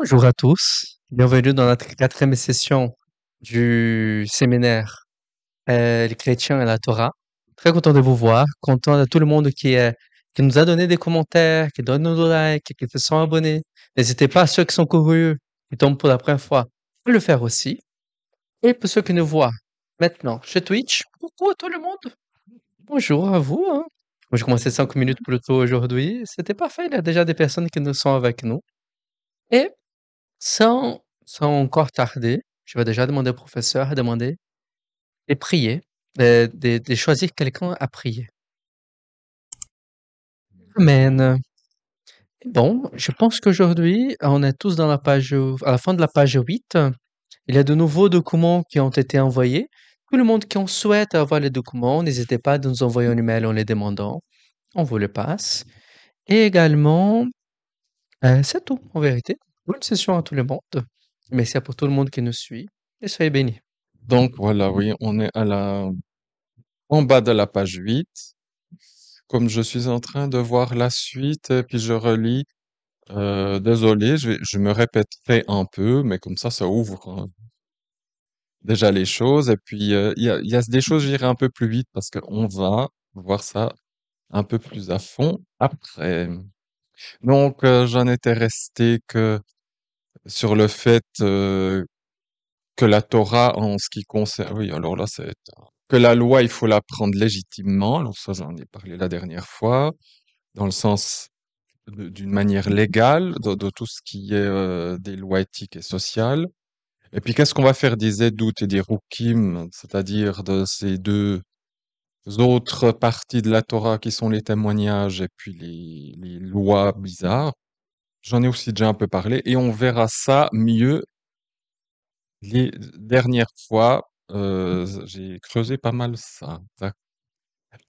Bonjour à tous, bienvenue dans notre quatrième session du séminaire Les chrétiens et la Torah. Très content de vous voir, content de tout le monde qui nous a donné des commentaires, qui donne nos likes, qui se sont abonnés. N'hésitez pas à ceux qui sont curieux, qui tombent pour la première fois, à le faire aussi. Et pour ceux qui nous voient maintenant chez Twitch, coucou à tout le monde. Bonjour à vous. Moi, j'ai commencé 5 minutes plus tôt aujourd'hui. C'était parfait, il y a déjà des personnes qui nous sont avec nous. Et sans encore tarder, je vais déjà demander au professeur, demander et prier, de choisir quelqu'un à prier. Amen. Bon, je pense qu'aujourd'hui, on est tous dans à la fin de la page 8. Il y a de nouveaux documents qui ont été envoyés. Tout le monde qui en souhaite avoir les documents, n'hésitez pas à nous envoyer un email en les demandant. On vous le passe. Et également, c'est tout, en vérité. Bonne session à tout le monde. Merci pour tout le monde qui nous suit. Et soyez bénis. Donc voilà, oui, on est en bas de la page 8. Comme je suis en train de voir la suite, et puis je relis, désolé, je me répéterai un peu, mais comme ça ouvre déjà les choses. Et puis, il y a des choses, j'irai un peu plus vite parce qu'on va voir ça un peu plus à fond après. Donc, j'en étais resté que sur le fait que la Torah, en ce qui concerne, oui, alors là, c'est que la loi, il faut la prendre légitimement. Alors ça, j'en ai parlé la dernière fois, dans le sens d'une manière légale de tout ce qui est des lois éthiques et sociales. Et puis, qu'est-ce qu'on va faire des edoutes et des rukim, c'est-à-dire de ces deux autres parties de la Torah qui sont les témoignages et puis les lois bizarres. J'en ai aussi déjà un peu parlé et on verra ça mieux les dernières fois. J'ai creusé pas mal ça.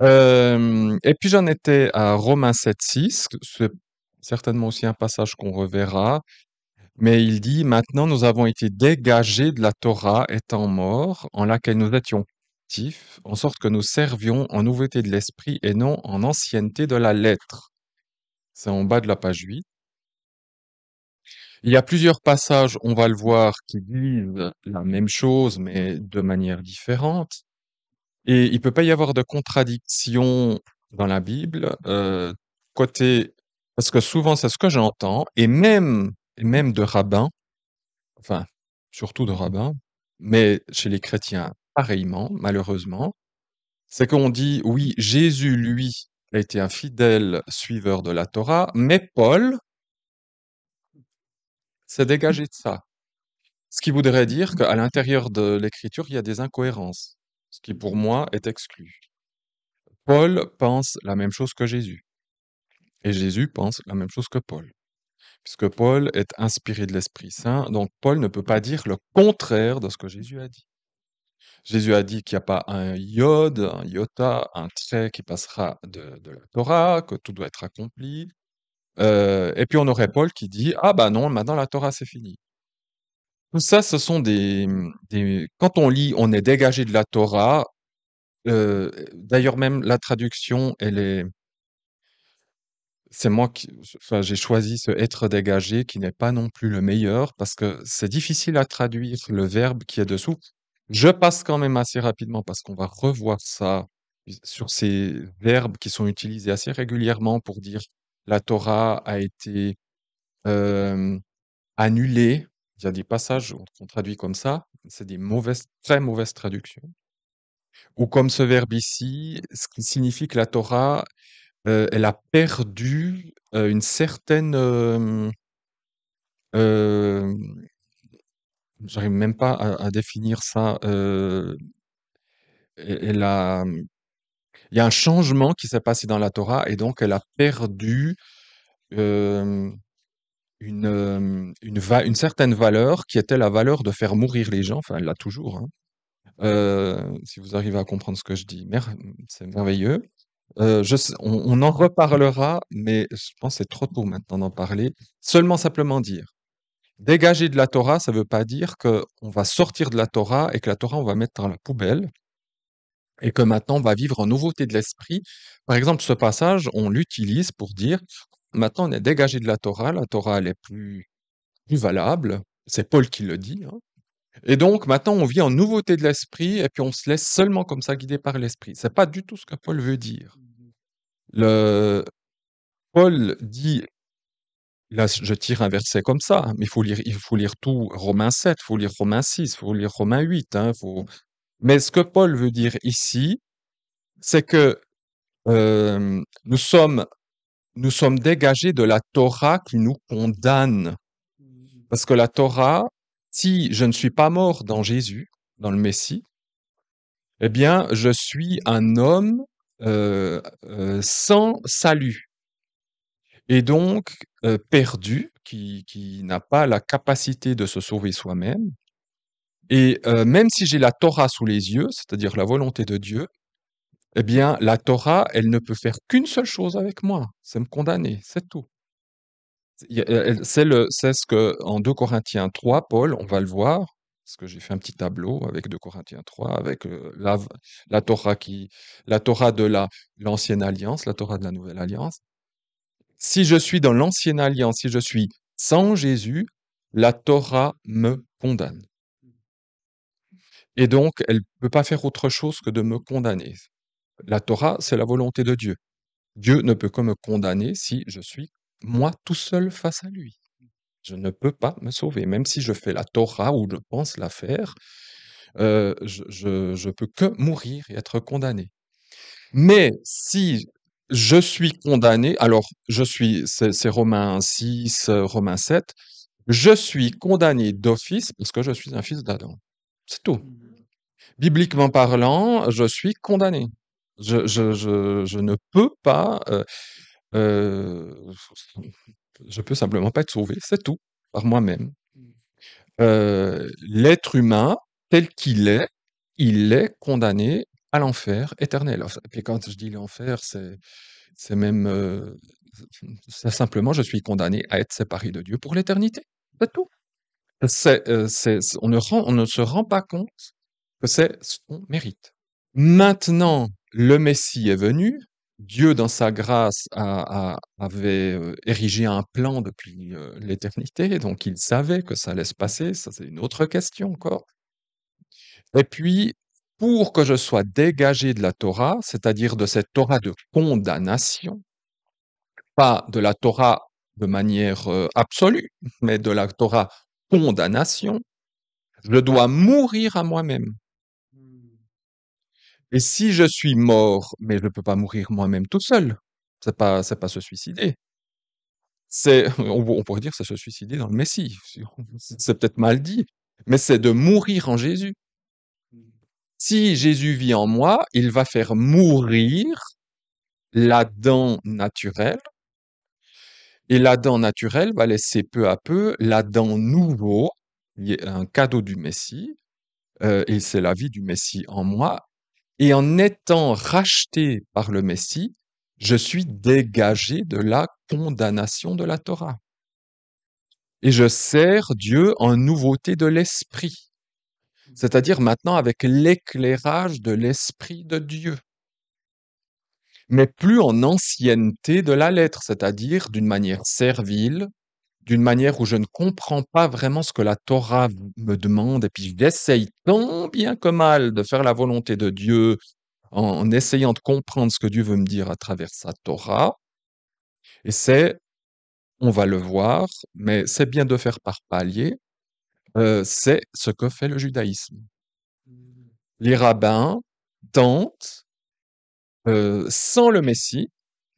Et puis j'en étais à Romains 7,6, c'est certainement aussi un passage qu'on reverra, mais il dit, maintenant nous avons été dégagés de la Torah étant morts, en laquelle nous étions captifs, en sorte que nous servions en nouveauté de l'esprit et non en ancienneté de la lettre. C'est en bas de la page 8. Il y a plusieurs passages, on va le voir, qui disent la même chose, mais de manière différente. Et il peut pas y avoir de contradiction dans la Bible, côté parce que souvent c'est ce que j'entends et même de rabbins, enfin, surtout de rabbins, mais chez les chrétiens pareillement, malheureusement, c'est qu'on dit: «Oui, Jésus, lui, a été un fidèle suiveur de la Torah, mais Paul s'est dégagé de ça». Ce qui voudrait dire qu'à l'intérieur de l'écriture, il y a des incohérences, ce qui pour moi est exclu. Paul pense la même chose que Jésus. Et Jésus pense la même chose que Paul, puisque Paul est inspiré de l'Esprit Saint, donc Paul ne peut pas dire le contraire de ce que Jésus a dit. Jésus a dit qu'il n'y a pas un iode, un iota, un trait qui passera de la Torah, que tout doit être accompli. Et puis on aurait Paul qui dit, ah bah non, maintenant la Torah c'est fini. Tout ça, ce sont Quand on lit, on est dégagé de la Torah. D'ailleurs, même la traduction, c'est moi enfin, j'ai choisi ce être dégagé qui n'est pas non plus le meilleur parce que c'est difficile à traduire le verbe qui est dessous. Je passe quand même assez rapidement parce qu'on va revoir ça sur ces verbes qui sont utilisés assez régulièrement pour dire la Torah a été euh, annulée. Il y a des passages qu'on traduit comme ça. C'est des très mauvaises traductions. Ou comme ce verbe ici, ce qui signifie que la Torah elle a perdu, une certaine, hem, j'arrive même pas à définir ça, elle a, il y a un changement qui s'est passé dans la Torah et donc elle a perdu, hem, une certaine valeur qui était la valeur de faire mourir les gens, enfin elle l'a toujours, hein. Si vous arrivez à comprendre ce que je dis, c'est merveilleux. Je sais on en reparlera, mais je pense que c'est trop tôt maintenant d'en parler. Seulement simplement dire: «Dégager de la Torah», ça veut pas dire qu'on va sortir de la Torah et que la Torah, on va mettre dans la poubelle et que maintenant on va vivre en nouveauté de l'esprit. Par exemple, ce passage, on l'utilise pour dire: «Maintenant on est dégagé de la Torah elle est plus plus valable. C'est Paul qui le dit, hein. Et donc, maintenant, on vit en nouveauté de l'esprit et puis on se laisse seulement comme ça guider par l'esprit. C'est pas du tout ce que Paul veut dire. Le, Paul dit, là, je tire un verset comme ça, hein, mais il faut lire tout Romains 7, il faut lire Romains 6, il faut lire Romains 8, hein, mais ce que Paul veut dire ici, c'est que nous sommes dégagés de la Torah qui nous condamne. Parce que la Torah, si je ne suis pas mort dans Jésus, dans le Messie, eh bien, je suis un homme sans salut et donc perdu, qui n'a pas la capacité de se sauver soi-même. Et même si j'ai la Torah sous les yeux, c'est-à-dire la volonté de Dieu, eh bien, la Torah, elle ne peut faire qu'une seule chose avec moi, c'est me condamner, c'est tout. C'est ce que en 2 Corinthiens 3, Paul, on va le voir, parce que j'ai fait un petit tableau avec 2 Corinthiens 3, avec la Torah la Torah de l'ancienne alliance, la Torah de la nouvelle alliance. Si je suis dans l'ancienne alliance, si je suis sans Jésus, la Torah me condamne. Et donc, elle ne peut pas faire autre chose que de me condamner. La Torah, c'est la volonté de Dieu. Dieu ne peut que me condamner si je suis moi tout seul face à lui. Je ne peux pas me sauver. Même si je fais la Torah ou je pense la faire, je peux que mourir et être condamné. Mais si je suis condamné, alors c'est Romains 6, Romains 7, je suis condamné d'office parce que je suis un fils d'Adam. C'est tout. Bibliquement parlant, je suis condamné. Je ne peux pas, euh, je peux simplement pas être sauvé, c'est tout, par moi-même. L'être humain, tel qu'il est, il est condamné à l'enfer éternel. Enfin, et quand je dis l'enfer, c'est même, c'est simplement, je suis condamné à être séparé de Dieu pour l'éternité. C'est tout. On ne se rend pas compte que c'est ce qu'on mérite. Maintenant, le Messie est venu. Dieu, dans sa grâce, avait érigé un plan depuis l'éternité, donc il savait que ça allait se passer. Ça, c'est une autre question encore. Et puis, pour que je sois dégagé de la Torah, c'est-à-dire de cette Torah de condamnation, pas de la Torah de manière absolue, mais de la Torah condamnation, je dois mourir à moi-même. Et si je suis mort, mais je ne peux pas mourir moi-même tout seul, c'est pas se suicider. On pourrait dire c'est se suicider dans le Messie. C'est peut-être mal dit, mais c'est de mourir en Jésus. Si Jésus vit en moi, il va faire mourir l'Adam naturel, et l'Adam naturel va laisser peu à peu l'Adam nouveau, qui est un cadeau du Messie, et c'est la vie du Messie en moi. Et en étant racheté par le Messie, je suis dégagé de la condamnation de la Torah. Et je sers Dieu en nouveauté de l'esprit. C'est-à-dire maintenant avec l'éclairage de l'esprit de Dieu. Mais plus en ancienneté de la lettre, c'est-à-dire d'une manière servile, d'une manière où je ne comprends pas vraiment ce que la Torah me demande, et puis j'essaye tant bien que mal de faire la volonté de Dieu en essayant de comprendre ce que Dieu veut me dire à travers sa Torah. Et on va le voir, mais c'est bien de faire par palier, c'est ce que fait le judaïsme. Les rabbins tentent, sans le Messie,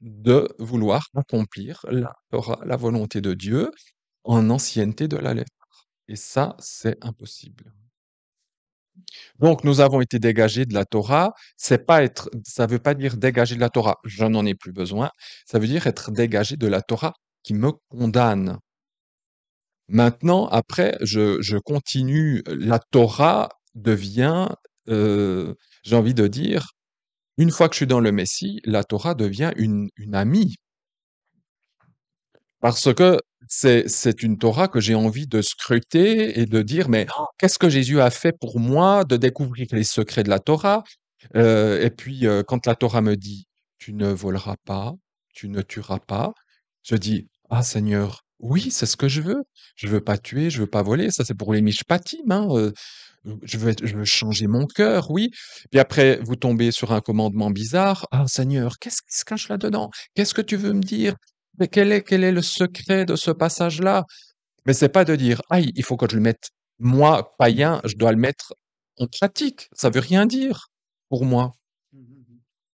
de vouloir accomplir la Torah, la volonté de Dieu, en ancienneté de la lettre. Et ça, c'est impossible. Donc, nous avons été dégagés de la Torah. Ça veut pas dire dégager de la Torah, je n'en ai plus besoin. Ça veut dire être dégagé de la Torah qui me condamne. Maintenant, après, je continue. La Torah devient, euh, j'ai envie de dire, une fois que je suis dans le Messie, la Torah devient une amie. Parce que c'est une Torah que j'ai envie de scruter et de dire, mais qu'est-ce que Jésus a fait pour moi, de découvrir les secrets de la Torah. Et puis, quand la Torah me dit, tu ne voleras pas, tu ne tueras pas, je dis, ah Seigneur, Oui, c'est ce que je veux. Je veux pas tuer, je veux pas voler. Ça, c'est pour les mishpatim, hein. Je veux changer mon cœur, oui. Puis après, vous tombez sur un commandement bizarre. Ah, Seigneur, qu'est-ce qui se cache là-dedans? Qu'est-ce que tu veux me dire? Mais quel est le secret de ce passage-là? Mais c'est pas de dire, ah, il faut que je le mette, moi, païen, je dois le mettre en pratique. Ça veut rien dire pour moi.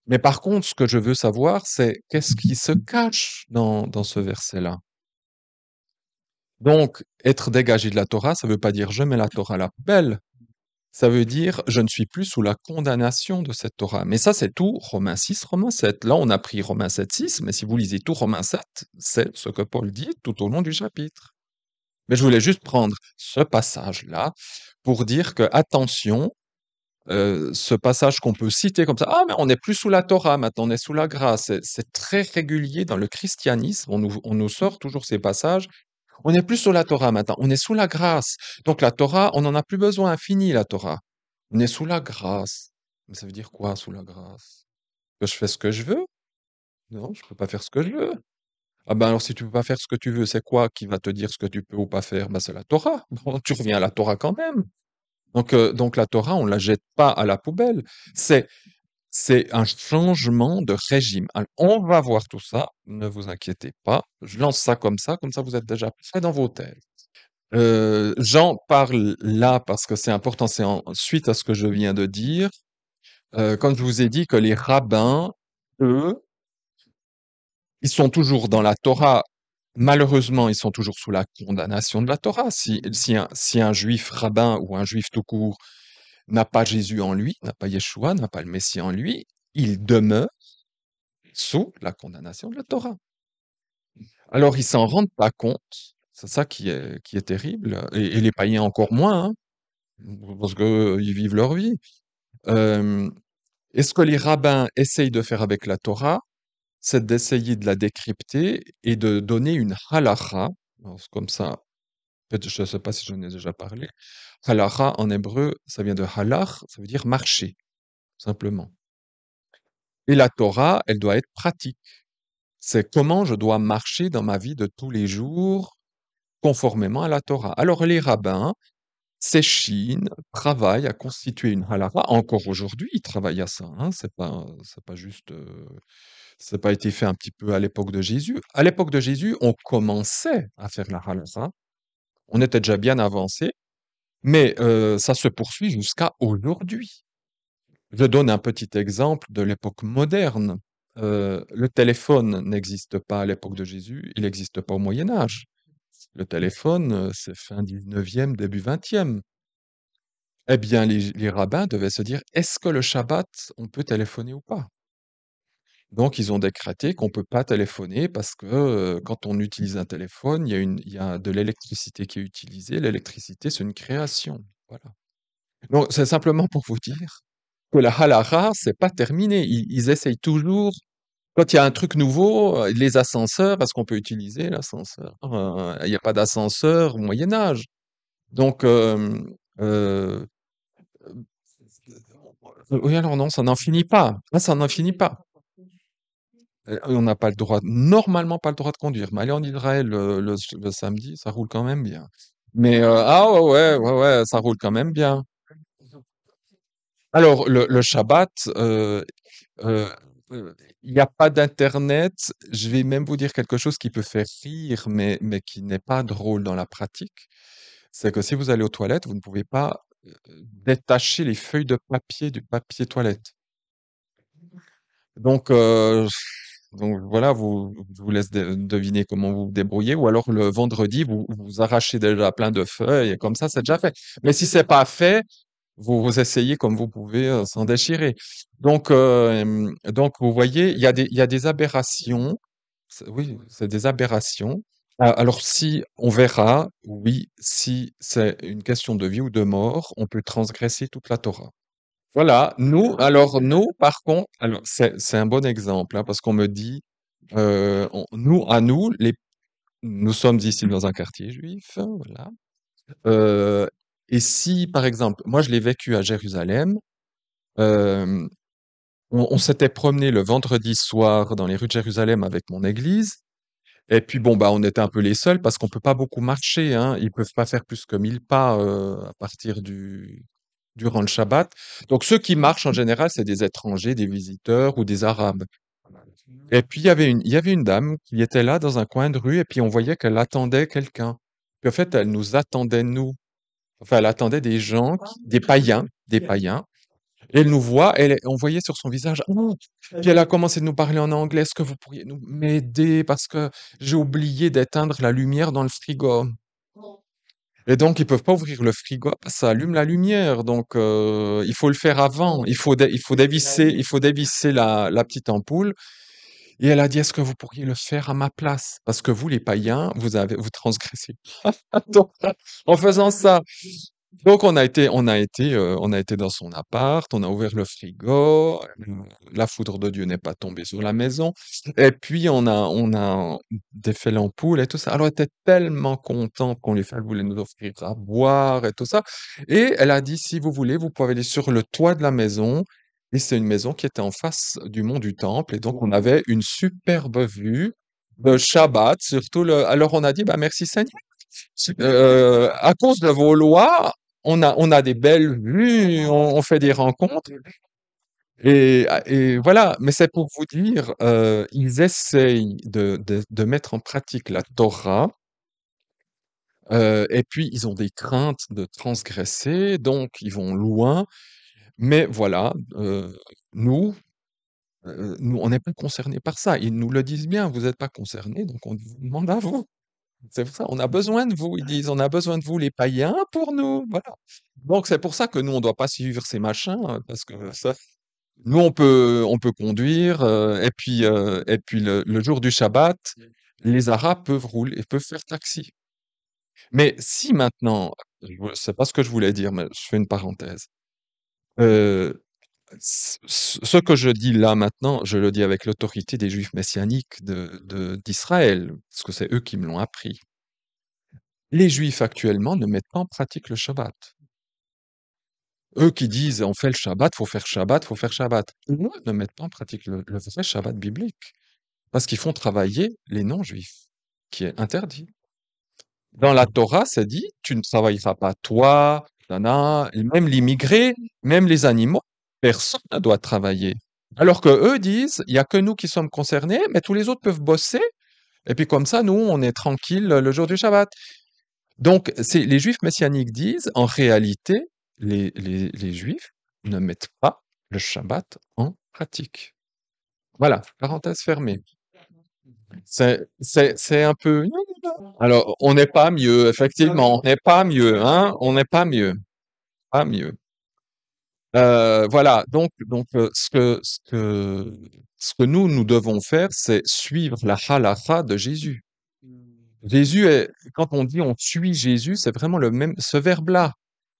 Mais par contre, ce que je veux savoir, c'est qu'est-ce qui se cache dans ce verset-là. Donc, être dégagé de la Torah, ça veut pas dire je mets la Torah à la poubelle. Ça veut dire je ne suis plus sous la condamnation de cette Torah. Mais ça, c'est tout Romains 6, Romains 7. Là, on a pris Romains 7, 6, mais si vous lisez tout Romains 7, c'est ce que Paul dit tout au long du chapitre. Mais je voulais juste prendre ce passage-là pour dire que, attention, ce passage qu'on peut citer comme ça, ah, mais on n'est plus sous la Torah, maintenant on est sous la grâce. C'est très régulier dans le christianisme. On nous sort toujours ces passages. On n'est plus sous la Torah maintenant, on est sous la grâce. Donc la Torah, on n'en a plus besoin, fini la Torah. On est sous la grâce. Mais ça veut dire quoi, sous la grâce? Que je fais ce que je veux? Non, je peux pas faire ce que je veux. Ah ben alors si tu peux pas faire ce que tu veux, c'est quoi qui va te dire ce que tu peux ou pas faire? Ben c'est la Torah. Bon, tu reviens à la Torah quand même. Donc la Torah, on la jette pas à la poubelle. C'est c'est un changement de régime. Alors, on va voir tout ça, ne vous inquiétez pas. Je lance ça comme ça vous êtes déjà prêts dans vos têtes. J'en parle là parce que c'est important, c'est en suite à ce que je viens de dire. Quand je vous ai dit que les rabbins, eux, ils sont toujours dans la Torah. Malheureusement, ils sont toujours sous la condamnation de la Torah. Si un juif rabbin ou un juif tout court n'a pas Jésus en lui, n'a pas Yeshua, n'a pas le Messie en lui, il demeure sous la condamnation de la Torah. Alors, ils s'en rendent pas compte. C'est ça qui est terrible. Et les païens encore moins, hein, parce que ils vivent leur vie. Euh, et ce que les rabbins essayent de faire avec la Torah, c'est d'essayer de la décrypter et de donner une halakha. Alors, c'est comme ça, peut-être, je ne sais pas si j'en ai déjà parlé. Halakha, en hébreu, ça vient de halach, ça veut dire marcher, simplement. Et la Torah, elle doit être pratique. C'est comment je dois marcher dans ma vie de tous les jours, conformément à la Torah. Alors, les rabbins s'échinent, travaillent à constituer une halakha. Encore aujourd'hui, ils travaillent à ça, hein. C'est pas juste, ça n'a pas été fait un petit peu à l'époque de Jésus. À l'époque de Jésus, on commençait à faire la halakha. On était déjà bien avancé, mais ça se poursuit jusqu'à aujourd'hui. Je donne un petit exemple de l'époque moderne. Le téléphone n'existe pas à l'époque de Jésus, il n'existe pas au Moyen Âge. Le téléphone, c'est fin 19e, début 20e. Eh bien, les rabbins devaient se dire, est-ce que le Shabbat, on peut téléphoner ou pas? Donc, ils ont décrété qu'on peut pas téléphoner parce que quand on utilise un téléphone, il y a de l'électricité qui est utilisée. L'électricité, c'est une création. Voilà. Donc, c'est simplement pour vous dire que la halakha, c'est pas terminé. Ils essayent toujours, quand il y a un truc nouveau, les ascenseurs, parce qu'on peut utiliser l'ascenseur. Il n'y a pas d'ascenseur au Moyen Âge. Donc, euh, oui, alors non, ça n'en finit pas. Ah, ça n'en finit pas. On n'a pas le droit, normalement pas le droit de conduire. Mais aller en Israël le samedi, ça roule quand même bien. Mais ah ouais, ouais, ouais, ouais, ça roule quand même bien. Alors le Shabbat, euh, euh, il n'y a pas d'internet. Je vais même vous dire quelque chose qui peut faire rire, mais qui n'est pas drôle dans la pratique. C'est que si vous allez aux toilettes, vous ne pouvez pas détacher les feuilles de papier du papier toilette. Donc, donc voilà, je vous laisse deviner comment vous vous débrouillez, ou alors le vendredi, vous arrachez déjà plein de feuilles, et comme ça, c'est déjà fait. Mais si c'est pas fait, vous essayez comme vous pouvez sans déchirer. Donc vous voyez, il y a des aberrations. Oui, c'est des aberrations. Ah, alors si on verra, oui, si c'est une question de vie ou de mort, on peut transgresser toute la Torah. Voilà, nous, par contre, alors c'est un bon exemple, hein, parce qu'on me dit, nous sommes ici dans un quartier juif, hein, voilà. Euh, et si, par exemple, moi je l'ai vécu à Jérusalem, euh, on s'était promené le vendredi soir dans les rues de Jérusalem avec mon église, Et puis bon, bah, on était un peu les seuls parce qu'on peut pas beaucoup marcher, hein. Ils peuvent pas faire plus que 1000 pas à partir durant le Shabbat. Donc ceux qui marchent en général, c'est des étrangers, des visiteurs ou des Arabes. Et puis il y avait une dame qui était là dans un coin de rue et puis on voyait qu'elle attendait quelqu'un. Puis en fait, elle nous attendait nous. Enfin, elle attendait des gens, des païens. Et elle nous voit, on voyait sur son visage, oh, puis elle a commencé de nous parler en anglais. Est-ce que vous pourriez nous m'aider parce que j'ai oublié d'éteindre la lumière dans le frigo. Et donc, ils peuvent pas ouvrir le frigo, parce que ça allume la lumière. Donc, il faut le faire avant. Il faut dévisser la petite ampoule. Et elle a dit, est-ce que vous pourriez le faire à ma place? Parce que vous, les païens, vous transgressez. Donc, en faisant ça, donc on a été dans son appart, on a ouvert le frigo, la foudre de Dieu n'est pas tombée sur la maison, et puis on a défait l'ampoule et tout ça. Alors elle était tellement contente qu'on lui fait, elle voulait nous offrir à boire et tout ça. Et elle a dit, si vous voulez, vous pouvez aller sur le toit de la maison. Et c'est une maison qui était en face du mont du Temple, et donc on avait une superbe vue de Shabbat, surtout le. Alors on a dit, bah merci Seigneur. À cause de vos lois, on a des belles vues, on fait des rencontres. Et voilà, mais c'est pour vous dire, ils essayent de mettre en pratique la Torah, et puis ils ont des craintes de transgresser, donc ils vont loin. Mais voilà, nous, nous, on n'est pas concernés par ça. Ils nous le disent bien, vous n'êtes pas concernés, donc on vous demande à vous. C'est pour ça, on a besoin de vous, ils disent, on a besoin de vous, les païens, pour nous. Voilà. Donc c'est pour ça que nous, on doit pas suivre ces machins, parce que ça, nous, on peut conduire, et puis le jour du Shabbat, les Arabes peuvent rouler, peuvent faire taxi. Mais si maintenant, c'est pas ce que je voulais dire, mais je fais une parenthèse. Euh, ce que je dis là maintenant, je le dis avec l'autorité des Juifs messianiques d'Israël, parce que c'est eux qui me l'ont appris. Les Juifs actuellement ne mettent pas en pratique le Shabbat. Eux qui disent on fait le Shabbat, faut faire Shabbat, faut faire Shabbat. Eux ne mettent pas en pratique le vrai Shabbat biblique. Parce qu'ils font travailler les non-Juifs, qui est interdit. Dans la Torah, c'est dit, tu ne travailleras pas toi, nana, et même l'immigré, même les animaux, personne ne doit travailler. Alors que eux disent, il y a que nous qui sommes concernés, mais tous les autres peuvent bosser, et puis comme ça, nous, on est tranquille le jour du Shabbat. Donc, les Juifs messianiques disent, en réalité, les Juifs ne mettent pas le Shabbat en pratique. Voilà, parenthèse fermée. C'est un peu. Alors, on n'est pas mieux, effectivement, on n'est pas mieux, hein, on n'est pas mieux, pas mieux. Voilà, ce que nous devons faire, c'est suivre la halakha de Jésus. Jésus est, quand on dit on suit Jésus, c'est vraiment le même, ce verbe-là.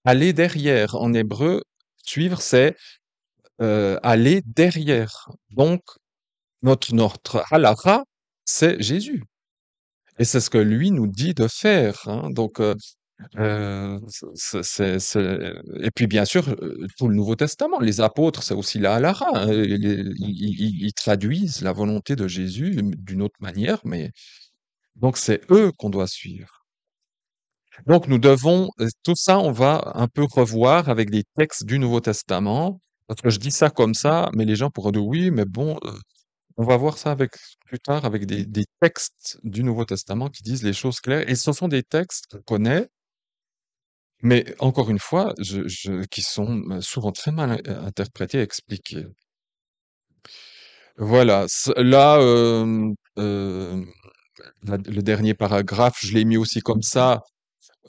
Aller derrière. En hébreu, suivre, c'est aller derrière. Donc, notre halakha, c'est Jésus. Et c'est ce que lui nous dit de faire, hein. Donc, et puis bien sûr, tout le Nouveau Testament, les apôtres, c'est aussi la halakha, hein. Ils traduisent la volonté de Jésus d'une autre manière, mais donc c'est eux qu'on doit suivre. Donc nous devons, tout ça, on va un peu revoir avec des textes du Nouveau Testament, parce que je dis ça comme ça, mais les gens pourraient dire oui, mais bon, on va voir ça avec, plus tard avec des textes du Nouveau Testament qui disent les choses claires. Et ce sont des textes qu'on connaît, mais encore une fois, qui sont souvent très mal interprétés et expliqués. Voilà. Là, le dernier paragraphe, je l'ai mis aussi comme ça.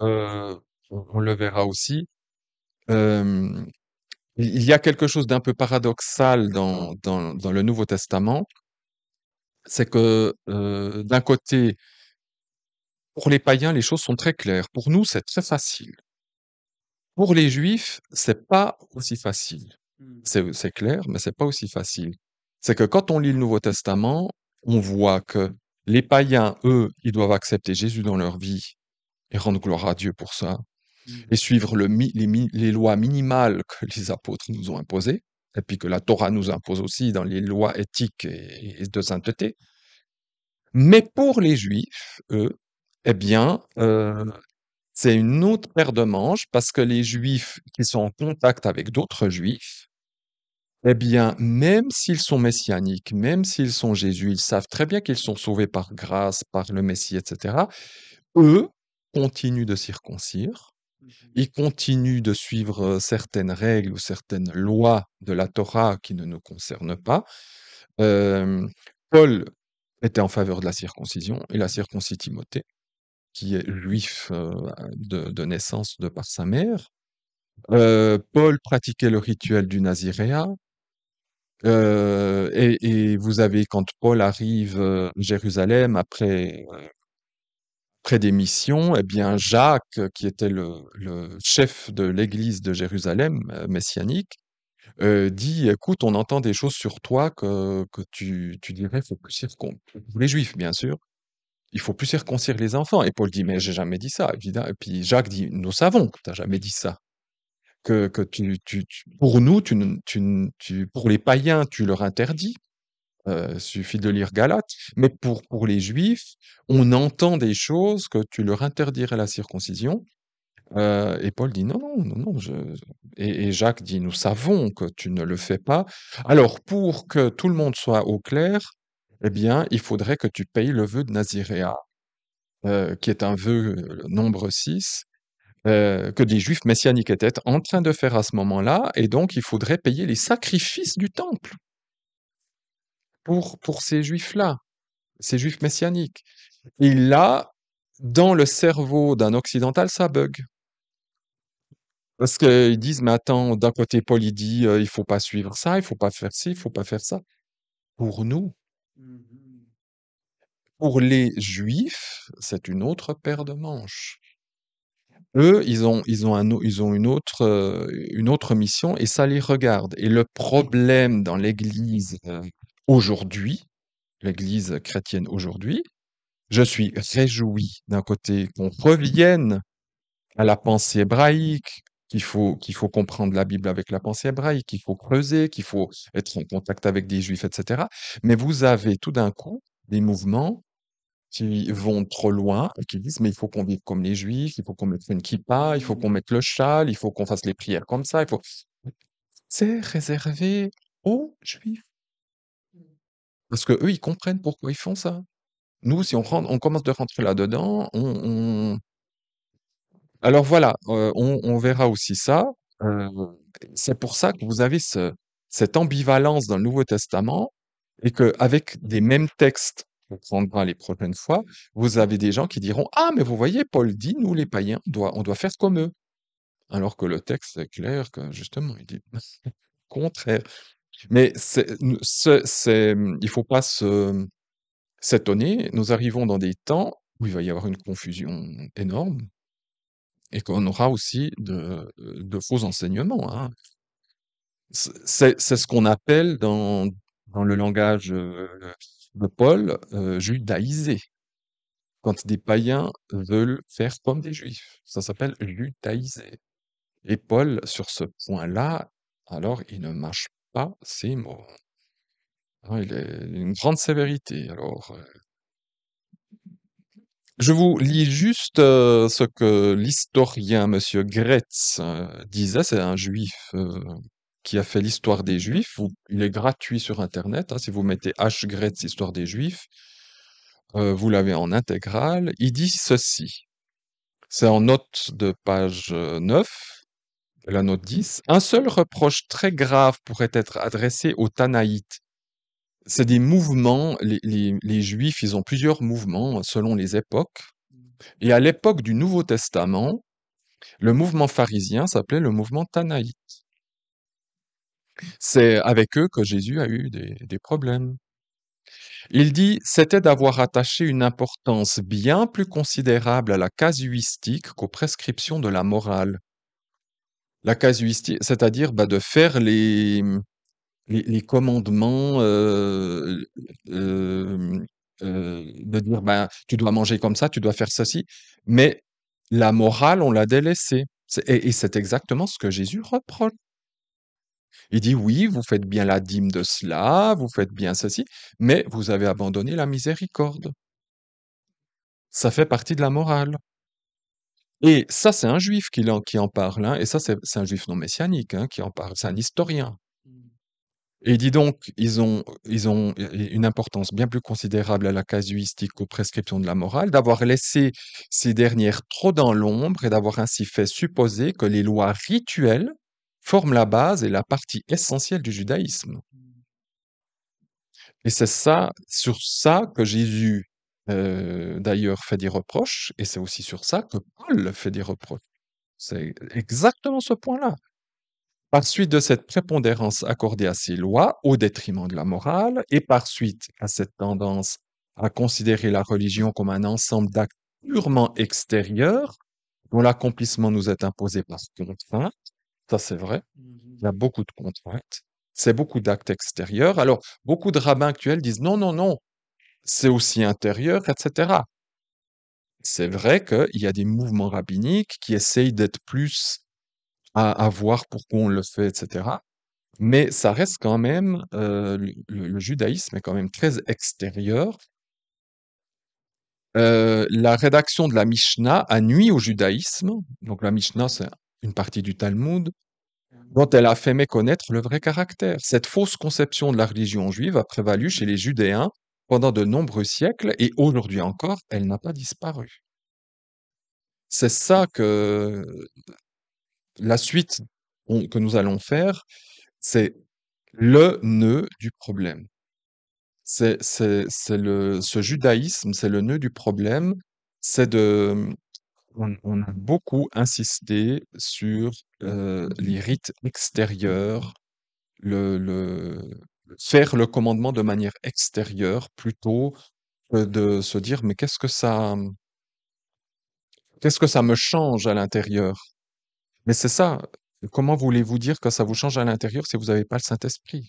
euh, on le verra aussi. Euh, il y a quelque chose d'un peu paradoxal dans le Nouveau Testament, c'est que d'un côté, pour les païens, les choses sont très claires. Pour nous, c'est très facile. Pour les juifs, c'est pas aussi facile. C'est clair, mais c'est pas aussi facile. C'est que quand on lit le Nouveau Testament, on voit que les païens, eux, ils doivent accepter Jésus dans leur vie et rendre gloire à Dieu pour ça, et suivre les lois minimales que les apôtres nous ont imposées, et puis que la Torah nous impose aussi dans les lois éthiques et de sainteté. Mais pour les Juifs, eux, eh bien, c'est une autre paire de manches parce que les Juifs qui sont en contact avec d'autres Juifs, eh bien, même s'ils sont messianiques, même s'ils sont Jésus, ils savent très bien qu'ils sont sauvés par grâce, par le Messie, etc. Eux continuent de circoncire, ils continuent de suivre certaines règles ou certaines lois de la Torah qui ne nous concernent pas. Euh, Paul était en faveur de la circoncision. Il a circoncis Timothée, qui est juif de naissance de par sa mère. Paul pratiquait le rituel du naziréat. Et vous avez, quand Paul arrive à Jérusalem après des missions, eh bien Jacques, qui était le chef de l'église de Jérusalem, messianique, dit, écoute, on entend des choses sur toi que tu dirais, faut plus pour les Juifs, bien sûr, il faut plus circoncire les enfants. Et Paul dit, mais j'ai jamais dit ça, évidemment. Et puis Jacques dit, nous savons que tu n'as jamais dit ça. Que pour nous, pour les païens, tu leur interdis. Suffit de lire Galates. Mais pour les Juifs, on entend des choses que tu leur interdirais la circoncision. Et Paul dit non, non, non, non. Et Jacques dit, nous savons que tu ne le fais pas. Alors, pour que tout le monde soit au clair, eh bien, il faudrait que tu payes le vœu de Naziréa, qui est un vœu nombre 6, que des Juifs messianiques étaient en train de faire à ce moment-là, et donc il faudrait payer les sacrifices du temple pour ces Juifs-là, ces Juifs messianiques. Et là, dans le cerveau d'un occidental, ça bug. Parce qu'ils disent, mais attends, d'un côté, Paul, il dit, il faut pas suivre ça, il faut pas faire ci, il faut pas faire ça. Pour nous, pour les Juifs, c'est une autre paire de manches. Eux, ils ont une autre mission et ça les regarde. Et le problème dans l'Église aujourd'hui, l'Église chrétienne aujourd'hui, je suis réjoui d'un côté qu'on revienne à la pensée hébraïque, qu'il faut comprendre la Bible avec la pensée hébraïque, qu'il faut creuser, qu'il faut être en contact avec des Juifs, etc. Mais vous avez tout d'un coup des mouvements qui vont trop loin et qui disent, mais il faut qu'on vive comme les Juifs, il faut qu'on mette une kippa, il faut qu'on mette le châle, il faut qu'on fasse les prières comme ça, il faut... C'est réservé aux Juifs. Parce que eux, ils comprennent pourquoi ils font ça. Nous, si on commence de rentrer là-dedans, alors voilà, on verra aussi ça. Euh, c'est pour ça que vous avez cette ambivalence dans le Nouveau Testament et qu'avec des mêmes textes qu'on prendra les prochaines fois, vous avez des gens qui diront, ah, mais vous voyez, Paul dit, nous les païens, on doit faire comme eux. Alors que le texte est clair que justement, il dit le contraire. Mais il faut pas s'étonner. Nous arrivons dans des temps où il va y avoir une confusion énorme et qu'on aura aussi de faux enseignements, hein. C'est ce qu'on appelle dans le langage de Paul, judaïser. Quand des païens veulent faire comme des juifs, ça s'appelle judaïser. Et Paul, sur ce point-là, alors il ne mâche pas ses mots, hein, il est une grande sévérité. Alors, je vous lis juste ce que l'historien Monsieur Gretz disait. C'est un juif qui a fait l'histoire des Juifs. Il est gratuit sur Internet, hein, si vous mettez H. Gretz, Histoire des Juifs, vous l'avez en intégrale. Il dit ceci, c'est en note de page 9, la note 10. Un seul reproche très grave pourrait être adressé aux Tanaïtes. C'est des mouvements, les Juifs, ils ont plusieurs mouvements selon les époques. Et à l'époque du Nouveau Testament, le mouvement pharisien s'appelait le mouvement Tanaïte. C'est avec eux que Jésus a eu des problèmes. Il dit, c'était d'avoir attaché une importance bien plus considérable à la casuistique qu'aux prescriptions de la morale. La casuistique, c'est-à-dire bah, de faire les commandements, euh, de dire, ben, tu dois manger comme ça, tu dois faire ceci, mais la morale, on l'a délaissée. Et c'est exactement ce que Jésus reproche. Il dit, oui, vous faites bien la dîme de cela, vous faites bien ceci, mais vous avez abandonné la miséricorde. Ça fait partie de la morale. Et ça, c'est un juif qui en parle, hein, et ça, c'est un juif non messianique, hein, qui en parle, c'est un historien. Et dis donc, ils ont une importance bien plus considérable à la casuistique qu'aux prescriptions de la morale, d'avoir laissé ces dernières trop dans l'ombre et d'avoir ainsi fait supposer que les lois rituelles forment la base et la partie essentielle du judaïsme. Et c'est ça, sur ça que Jésus, d'ailleurs, fait des reproches, et c'est aussi sur ça que Paul fait des reproches. C'est exactement ce point-là. Par suite de cette prépondérance accordée à ces lois au détriment de la morale, et par suite à cette tendance à considérer la religion comme un ensemble d'actes purement extérieurs, dont l'accomplissement nous est imposé par contrainte, ça c'est vrai, il y a beaucoup de contraintes, c'est beaucoup d'actes extérieurs. Alors, beaucoup de rabbins actuels disent non, non, non, c'est aussi intérieur, etc. C'est vrai qu'il y a des mouvements rabbiniques qui essayent d'être plus à voir pourquoi on le fait, etc. Mais ça reste quand même, le judaïsme est quand même très extérieur. La rédaction de la Mishnah a nui au judaïsme. Donc la Mishnah, c'est une partie du Talmud, dont elle a fait méconnaître le vrai caractère. Cette fausse conception de la religion juive a prévalu chez les Judéens pendant de nombreux siècles et aujourd'hui encore, elle n'a pas disparu. C'est ça que la suite que nous allons faire, c'est le nœud du problème. Ce judaïsme, c'est le nœud du problème, c'est on a beaucoup insisté sur les rites extérieurs, le faire le commandement de manière extérieure plutôt que de se dire, mais qu'est-ce que ça me change à l'intérieur? Mais c'est ça. Comment voulez-vous dire que ça vous change à l'intérieur si vous n'avez pas le Saint-Esprit?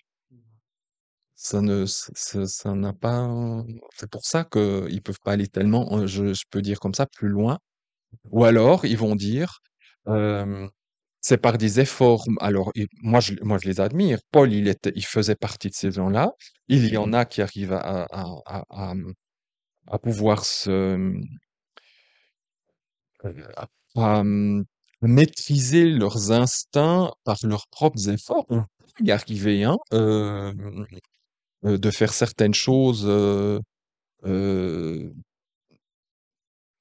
Ça ne, ça n'a pas. C'est pour ça qu'ils peuvent pas aller tellement, je peux dire comme ça, plus loin. Ou alors, ils vont dire, euh, c'est par des efforts. Alors, moi, je les admire. Paul, il faisait partie de ces gens-là. Il y en a qui arrivent à pouvoir à maîtriser leurs instincts par leurs propres efforts. On peut y arriver, hein, de faire certaines choses. Euh,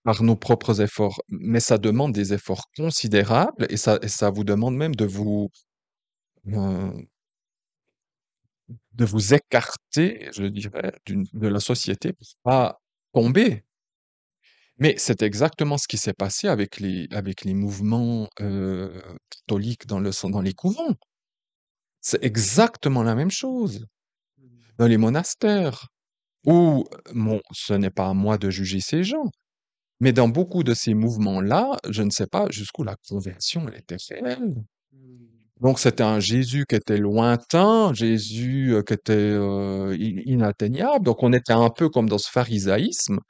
par nos propres efforts, mais ça demande des efforts considérables et ça vous demande même euh, de vous écarter, je dirais, de la société pour pas tomber. Mais c'est exactement ce qui s'est passé avec les mouvements catholiques dans les couvents. C'est exactement la même chose dans les monastères où, bon, ce n'est pas à moi de juger ces gens, mais dans beaucoup de ces mouvements-là, je ne sais pas jusqu'où la conversion elle était réelle. Donc c'était un Jésus qui était lointain, Jésus qui était inatteignable. Donc on était un peu comme dans ce pharisaïsme,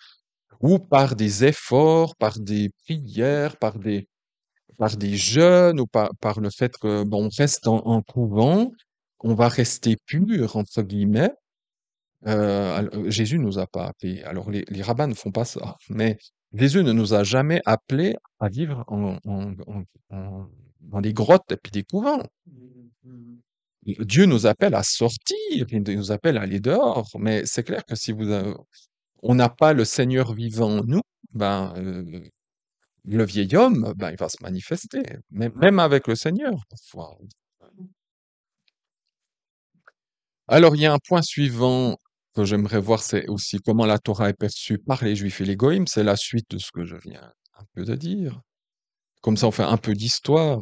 où par des efforts, par des prières, par des jeûnes, ou par le fait que bon, on reste en couvent, on va rester pur, entre guillemets. Jésus nous a pas appelés. Alors les rabbins ne font pas ça, mais Jésus ne nous a jamais appelés à vivre dans des grottes et puis des couvents. Dieu nous appelle à sortir, il nous appelle à aller dehors, mais c'est clair que si on n'a pas le Seigneur vivant en nous, ben, le vieil homme, ben, il va se manifester, même avec le Seigneur, parfois. Alors, il y a un point suivant que j'aimerais voir, c'est aussi comment la Torah est perçue par les Juifs et les Goïms. C'est la suite de ce que je viens un peu de dire. Comme ça, on fait un peu d'histoire.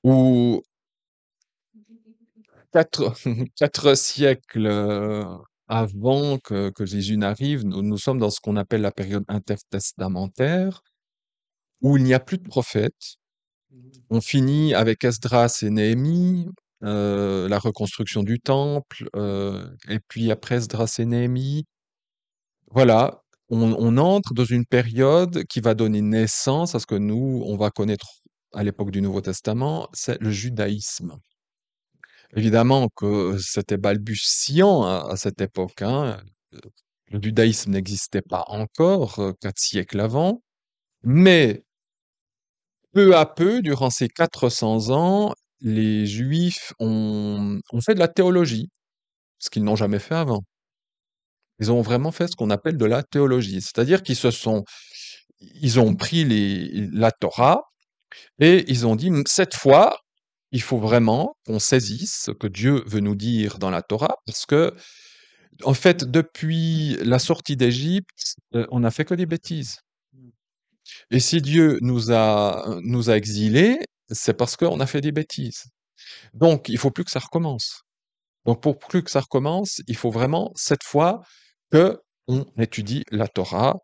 Où quatre, 4 siècles avant que Jésus n'arrive, nous sommes dans ce qu'on appelle la période intertestamentaire, où il n'y a plus de prophètes. On finit avec Esdras et Néhémie, la reconstruction du temple, et puis après Esdras et Néhémie, voilà, on entre dans une période qui va donner naissance à ce que nous, on va connaître à l'époque du Nouveau Testament, c'est le judaïsme. Évidemment que c'était balbutiant à cette époque, hein. Le judaïsme n'existait pas encore 4 siècles avant, mais peu à peu, durant ces 400 ans, les Juifs ont fait de la théologie, ce qu'ils n'ont jamais fait avant. Ils ont vraiment fait ce qu'on appelle de la théologie, c'est-à-dire ils ont pris la Torah et ils ont dit, cette fois, il faut vraiment qu'on saisisse ce que Dieu veut nous dire dans la Torah, parce que, en fait, depuis la sortie d'Égypte, on n'a fait que des bêtises. Et si Dieu nous a exilés, c'est parce qu'on a fait des bêtises. Donc, il faut plus que ça recommence. Donc, pour plus que ça recommence, il faut vraiment, cette fois, que on étudie la Torah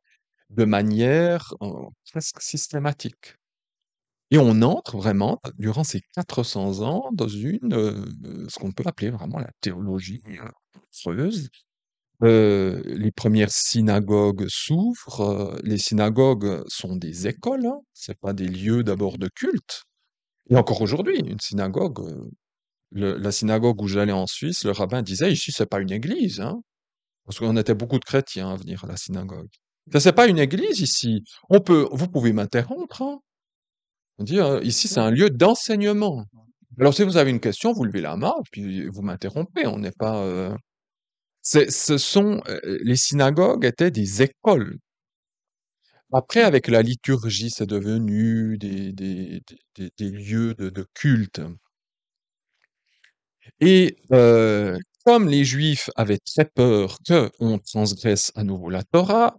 de manière presque systématique. Et on entre vraiment, durant ces 400 ans, dans ce qu'on peut appeler vraiment la théologie creuse. Les premières synagogues s'ouvrent. Les synagogues sont des écoles, hein, c'est pas des lieux d'abord de culte. Et encore aujourd'hui, une synagogue, la synagogue où j'allais en Suisse, le rabbin disait, ici, c'est pas une église, hein, parce qu'on était beaucoup de chrétiens à venir à la synagogue. Ça, c'est pas une église ici. Vous pouvez m'interrompre, hein. On dit, ici, c'est un lieu d'enseignement. Alors, si vous avez une question, vous levez la main, puis vous m'interrompez. On n'est pas. Les synagogues étaient des écoles. Après, avec la liturgie, c'est devenu des lieux de culte. Et comme les Juifs avaient très peur qu'on transgresse à nouveau la Torah,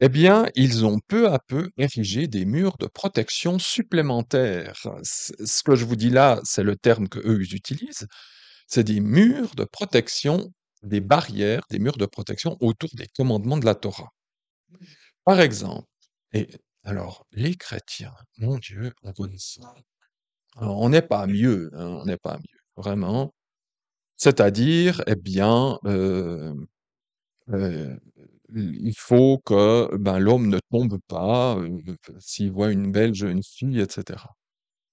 eh bien, ils ont peu à peu érigé des murs de protection supplémentaires. Ce que je vous dis là, c'est le terme que eux ils utilisent. C'est des murs de protection, des barrières, des murs de protection autour des commandements de la Torah. Par exemple, et alors, les chrétiens, mon Dieu, on connaît ça. Alors, on n'est pas mieux, hein, on n'est pas mieux, vraiment. C'est-à-dire, eh bien, euh, il faut que ben, l'homme ne tombe pas s'il voit une belle jeune fille, etc.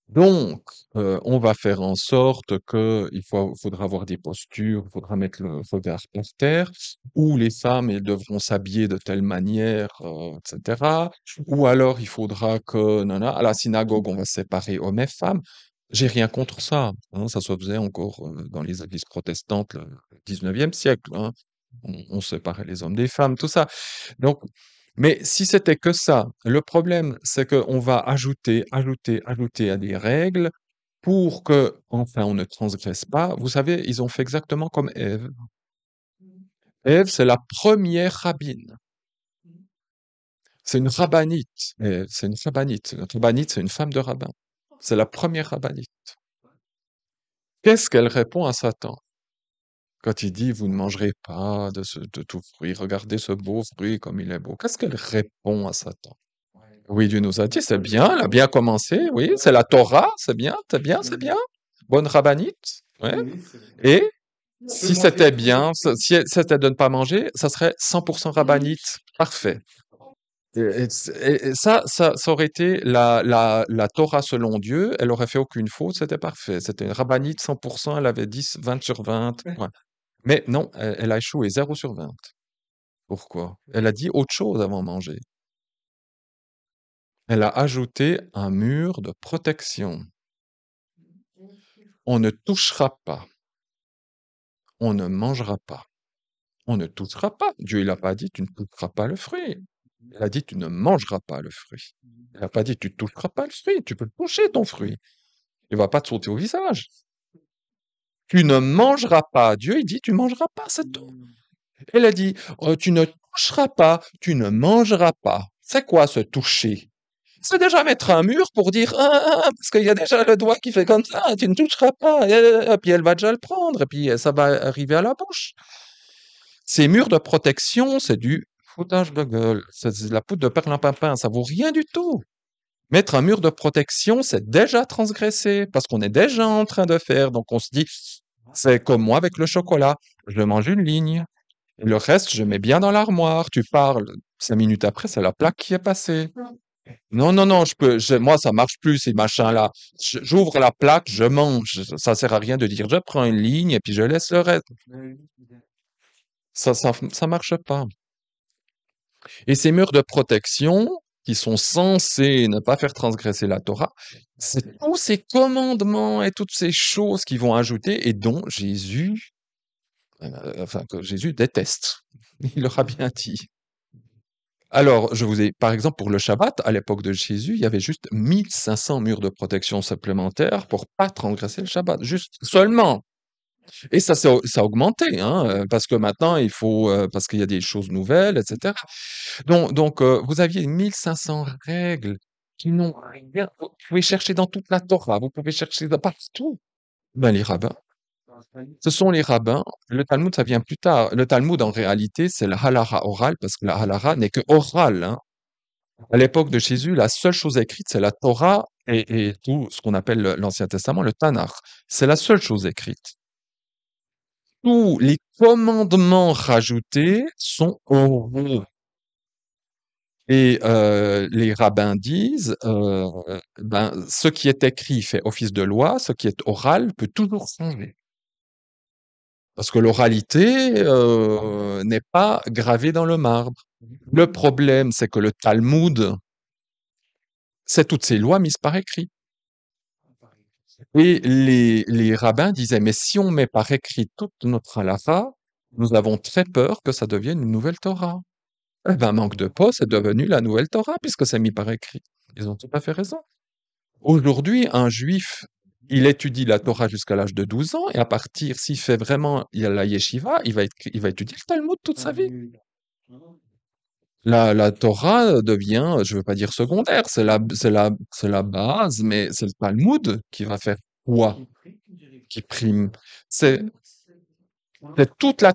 Donc, on va faire en sorte faudra avoir des postures, il faudra mettre le regard par terre, ou les femmes, elles devront s'habiller de telle manière, etc. Ou alors, il faudra que, non, non, à la synagogue, on va séparer hommes et femmes. J'ai rien contre ça, hein, ça se faisait encore dans les églises protestantes le 19e siècle, hein. On séparait les hommes des femmes, tout ça. Donc, mais si c'était que ça, le problème, c'est qu'on va ajouter à des règles pour que, enfin, on ne transgresse pas. Vous savez, ils ont fait exactement comme Ève. Ève, c'est la première rabbine. C'est une rabbinite. C'est une rabbinite. Une rabbinite, c'est une femme de rabbin. C'est la première rabbinite. Qu'est-ce qu'elle répond à Satan quand il dit, vous ne mangerez pas de tout fruit, regardez ce beau fruit comme il est beau. Qu'est-ce qu'elle répond à Satan? Oui, Dieu nous a dit, c'est bien, elle a bien commencé, oui, c'est la Torah, c'est bien, c'est bien, c'est bien. Bonne rabbinite, ouais. Et si c'était bien, si c'était de ne pas manger, ça serait 100% rabbinite, parfait. Et ça aurait été la Torah selon Dieu, elle aurait fait aucune faute, c'était parfait. C'était une rabbinite 100%, elle avait 10, 20 sur 20. Ouais. Mais non, elle a échoué 0 sur 20. Pourquoi? Elle a dit autre chose avant de manger. Elle a ajouté un mur de protection. On ne touchera pas. On ne mangera pas. On ne touchera pas. Dieu, il n'a pas dit tu ne toucheras pas le fruit. Il a dit tu ne mangeras pas le fruit. Il n'a pas dit tu ne toucheras pas le fruit. Tu peux toucher ton fruit. Il va pas te sauter au visage. Tu ne mangeras pas. Dieu, il dit tu ne mangeras pas, c'est tout. Elle a dit tu ne toucheras pas. Tu ne mangeras pas. C'est quoi ce toucher? C'est déjà mettre un mur pour dire parce qu'il y a déjà le doigt qui fait comme ça, tu ne toucheras pas, et puis elle va déjà le prendre, et puis ça va arriver à la bouche. Ces murs de protection, c'est du foutage de gueule, c'est de la poudre de perlimpinpin, ça vaut rien du tout. Mettre un mur de protection, c'est déjà transgressé, parce qu'on est déjà en train de faire, donc on se dit, c'est comme moi avec le chocolat, je mange une ligne, et le reste, je mets bien dans l'armoire, tu parles, 5 minutes après, c'est la plaque qui est passée. Non, non, non, moi, ça marche plus, ces machins-là. J'ouvre la plaque, je mange. Ça sert à rien de dire, je prends une ligne et puis je laisse le reste. Ça marche pas. Et ces murs de protection, qui sont censés ne pas faire transgresser la Torah, c'est tous ces commandements et toutes ces choses qui vont ajouter et dont Jésus, enfin, que Jésus déteste. Il leur a bien dit. Alors, je vous ai, par exemple, pour le Shabbat, à l'époque de Jésus, il y avait juste 1500 murs de protection supplémentaires pour pas transgresser le Shabbat. Juste, seulement. Et ça a augmenté, hein, parce que maintenant, parce qu'il y a des choses nouvelles, etc. Donc, vous aviez 1500 règles qui n'ont rien. Vous pouvez chercher dans toute la Torah, vous pouvez chercher partout. Ben, les rabbins. Ce sont les rabbins. Le Talmud, ça vient plus tard. Le Talmud, en réalité, c'est la halara orale, parce que la halara n'est que orale, hein. À l'époque de Jésus, la seule chose écrite, c'est la Torah et tout ce qu'on appelle l'Ancien Testament, le Tanakh. C'est la seule chose écrite. Tous les commandements rajoutés sont oraux. Et les rabbins disent, ben, ce qui est écrit fait office de loi, ce qui est oral peut toujours changer. Parce que l'oralité n'est pas gravée dans le marbre. Le problème, c'est que le Talmud, c'est toutes ces lois mises par écrit. Et les rabbins disaient, mais si on met par écrit toute notre halakha, nous avons très peur que ça devienne une nouvelle Torah. Eh ben, manque de peau, c'est devenu la nouvelle Torah puisque c'est mis par écrit. Ils ont tout à fait raison. Aujourd'hui, un juif, il étudie la Torah jusqu'à l'âge de 12 ans et à partir, s'il fait vraiment il y a la yeshiva, il va étudier le Talmud toute sa vie. La Torah devient, je veux pas dire secondaire, c'est la base, mais c'est le Talmud qui va faire quoi? Qui prime. C'est, c'est toute la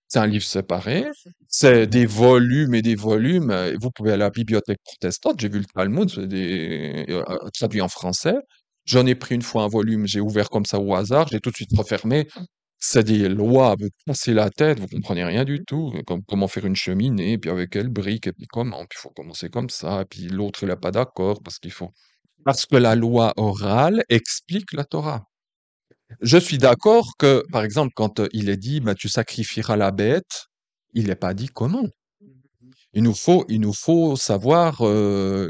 c'est un livre séparé, c'est des volumes et des volumes. Vous pouvez aller à la bibliothèque protestante, j'ai vu le Talmud, c'est traduit en français. J'en ai pris une fois un volume, j'ai ouvert comme ça au hasard, j'ai tout de suite refermé. C'est des lois, vous cassez la tête, vous comprenez rien du tout. Comme, comment faire une cheminée, puis avec quelle brique, et puis comment, puis il faut commencer comme ça, et puis l'autre il n'est pas d'accord parce qu'il faut. Parce que la loi orale explique la Torah. Je suis d'accord que, par exemple, quand il est dit, bah, tu sacrifieras la bête, il n'est pas dit comment. Il nous faut savoir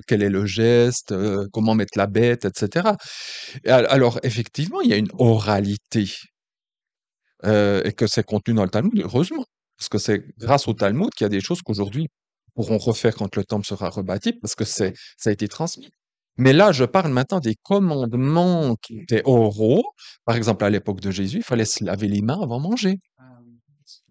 quel est le geste, comment mettre la bête, etc. Alors, effectivement, il y a une oralité et que c'est contenu dans le Talmud, heureusement. Parce que c'est grâce au Talmud qu'il y a des choses qu'aujourd'hui pourront refaire quand le temple sera rebâti, parce que ça a été transmis. Mais là, je parle maintenant des commandements qui étaient oraux. Par exemple, à l'époque de Jésus, il fallait se laver les mains avant de manger.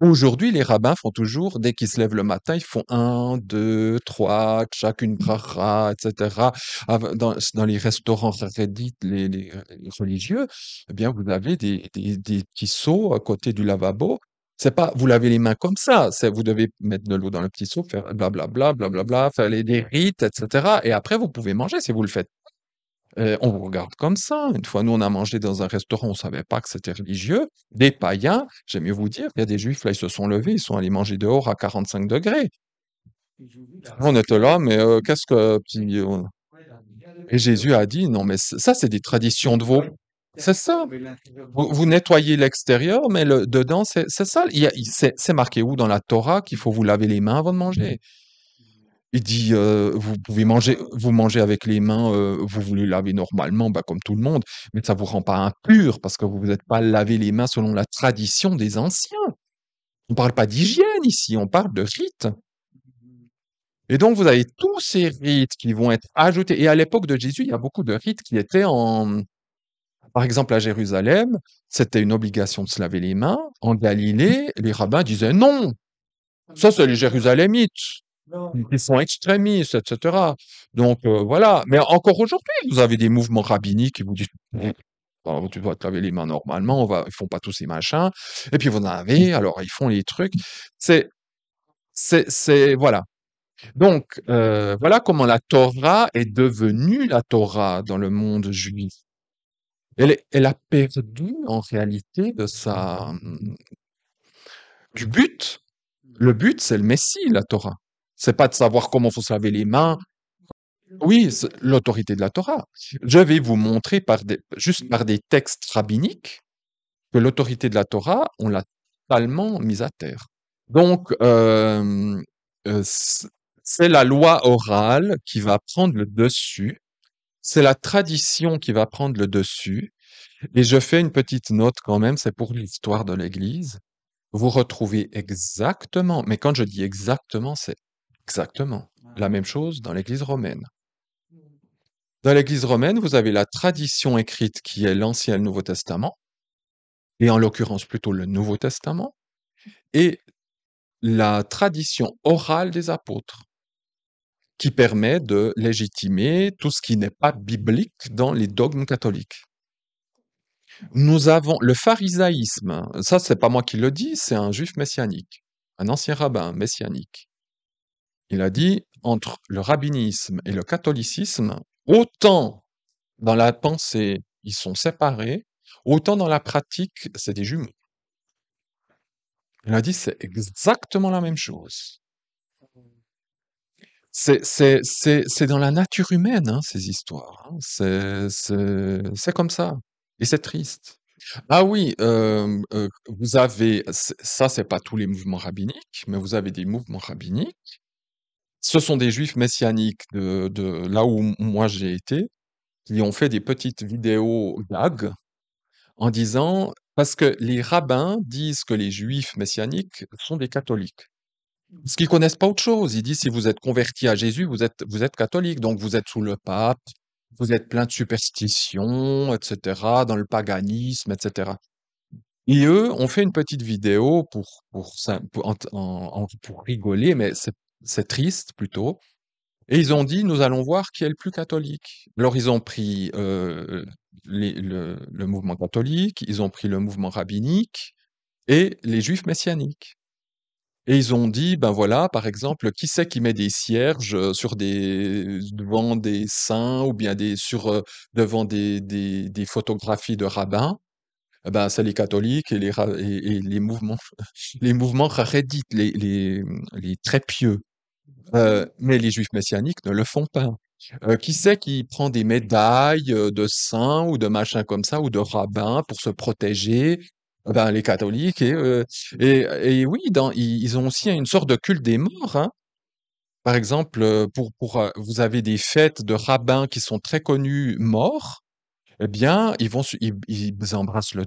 Aujourd'hui, les rabbins font toujours, dès qu'ils se lèvent le matin, ils font un, deux, trois, chacune bracha, etc. Dans les restaurants chassidiques, les religieux, eh bien, vous avez des petits seaux à côté du lavabo. C'est pas, vous lavez les mains comme ça. C'est, vous devez mettre de l'eau dans le petit seau, faire blablabla, blablabla, faire des rites, etc. Et après, vous pouvez manger si vous le faites. On vous regarde comme ça. Une fois, nous, on a mangé dans un restaurant, on savait pas que c'était religieux. Des païens, j'aime mieux vous dire, il y a des juifs, là, ils se sont levés, ils sont allés manger dehors à 45 degrés. On était là, mais qu'est-ce que... Et Jésus a dit, non, mais ça, c'est des traditions de vos... C'est ça. Vous nettoyez l'extérieur, mais dedans, c'est ça. C'est marqué où dans la Torah qu'il faut vous laver les mains avant de manger? Il dit, vous pouvez manger, vous mangez avec les mains, vous voulez laver normalement, bah, comme tout le monde, mais ça vous rend pas impur parce que vous vous êtes pas lavé les mains selon la tradition des anciens. On parle pas d'hygiène ici, on parle de rites. Et donc, vous avez tous ces rites qui vont être ajoutés. Et à l'époque de Jésus, il y a beaucoup de rites qui étaient par exemple, à Jérusalem, c'était une obligation de se laver les mains. En Galilée, les rabbins disaient non, ça, c'est les Jérusalémites. Ils sont extrémistes, etc. Donc voilà. Mais encore aujourd'hui, vous avez des mouvements rabbiniques qui vous disent oh, tu dois te laver les mains normalement, ils font pas tous ces machins. Et puis vous en avez, alors ils font les trucs. C'est, voilà. Donc voilà comment la Torah est devenue la Torah dans le monde juif. Elle a perdu en réalité du but. Le but, c'est le Messie, la Torah. C'est pas de savoir comment faut se laver les mains. Oui, c'est l'autorité de la Torah. Je vais vous montrer juste par des textes rabbiniques que l'autorité de la Torah, on l'a totalement mise à terre. Donc, c'est la loi orale qui va prendre le dessus, c'est la tradition qui va prendre le dessus. Et je fais une petite note quand même, c'est pour l'histoire de l'Église. Vous retrouvez exactement, mais quand je dis exactement, c'est exactement la même chose dans l'Église romaine. Dans l'Église romaine, vous avez la tradition écrite qui est l'Ancien et le Nouveau Testament, et en l'occurrence plutôt le Nouveau Testament, et la tradition orale des apôtres, qui permet de légitimer tout ce qui n'est pas biblique dans les dogmes catholiques. Nous avons le pharisaïsme, ça c'est pas moi qui le dis, c'est un juif messianique, un ancien rabbin messianique. Il a dit, entre le rabbinisme et le catholicisme, autant dans la pensée ils sont séparés, autant dans la pratique c'est des jumeaux. Il a dit, c'est exactement la même chose. C'est dans la nature humaine, hein, ces histoires, hein. C'est comme ça. Et c'est triste. Ah oui, vous avez, ça, c'est pas tous les mouvements rabbiniques, mais vous avez des mouvements rabbiniques. Ce sont des juifs messianiques de là où moi j'ai été, qui ont fait des petites vidéos gags en disant, parce que les rabbins disent que les juifs messianiques sont des catholiques. Parce qu'ils connaissent pas autre chose. Ils disent, si vous êtes converti à Jésus, vous êtes catholique, donc vous êtes sous le pape, vous êtes plein de superstitions, etc., dans le paganisme, etc. Et eux ont fait une petite vidéo pour rigoler, mais c'est triste plutôt. Et ils ont dit, nous allons voir qui est le plus catholique. Alors ils ont pris le mouvement catholique, ils ont pris le mouvement rabbinique et les juifs messianiques. Et ils ont dit, ben voilà, par exemple, qui c'est qui met des cierges devant des saints ou bien devant des photographies de rabbins? Eh ben, c'est les catholiques et les mouvements, les mouvements charédites, les très pieux. Mais les juifs messianiques ne le font pas. Qui c'est qui prend des médailles de saints ou de machins comme ça ou de rabbins pour se protéger? Eh ben, les catholiques et oui, ils ont aussi une sorte de culte des morts, hein. Par exemple, vous avez des fêtes de rabbins qui sont très connus morts. Eh bien, ils embrassent le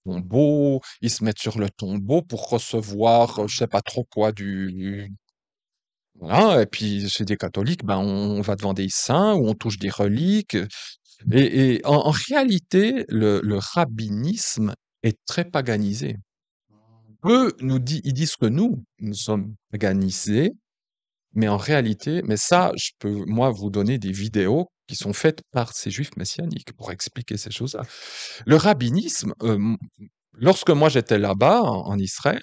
tombeau, ils se mettent sur le tombeau pour recevoir, je sais pas trop quoi voilà, et puis chez des catholiques, ben, on va devant des saints ou on touche des reliques. Et en réalité, le rabbinisme est très paganisé. Ils disent que nous sommes paganisés, mais en réalité, mais ça, je peux, moi, vous donner des vidéos qui sont faites par ces juifs messianiques pour expliquer ces choses-là. Le rabbinisme, lorsque moi j'étais là-bas, en Israël,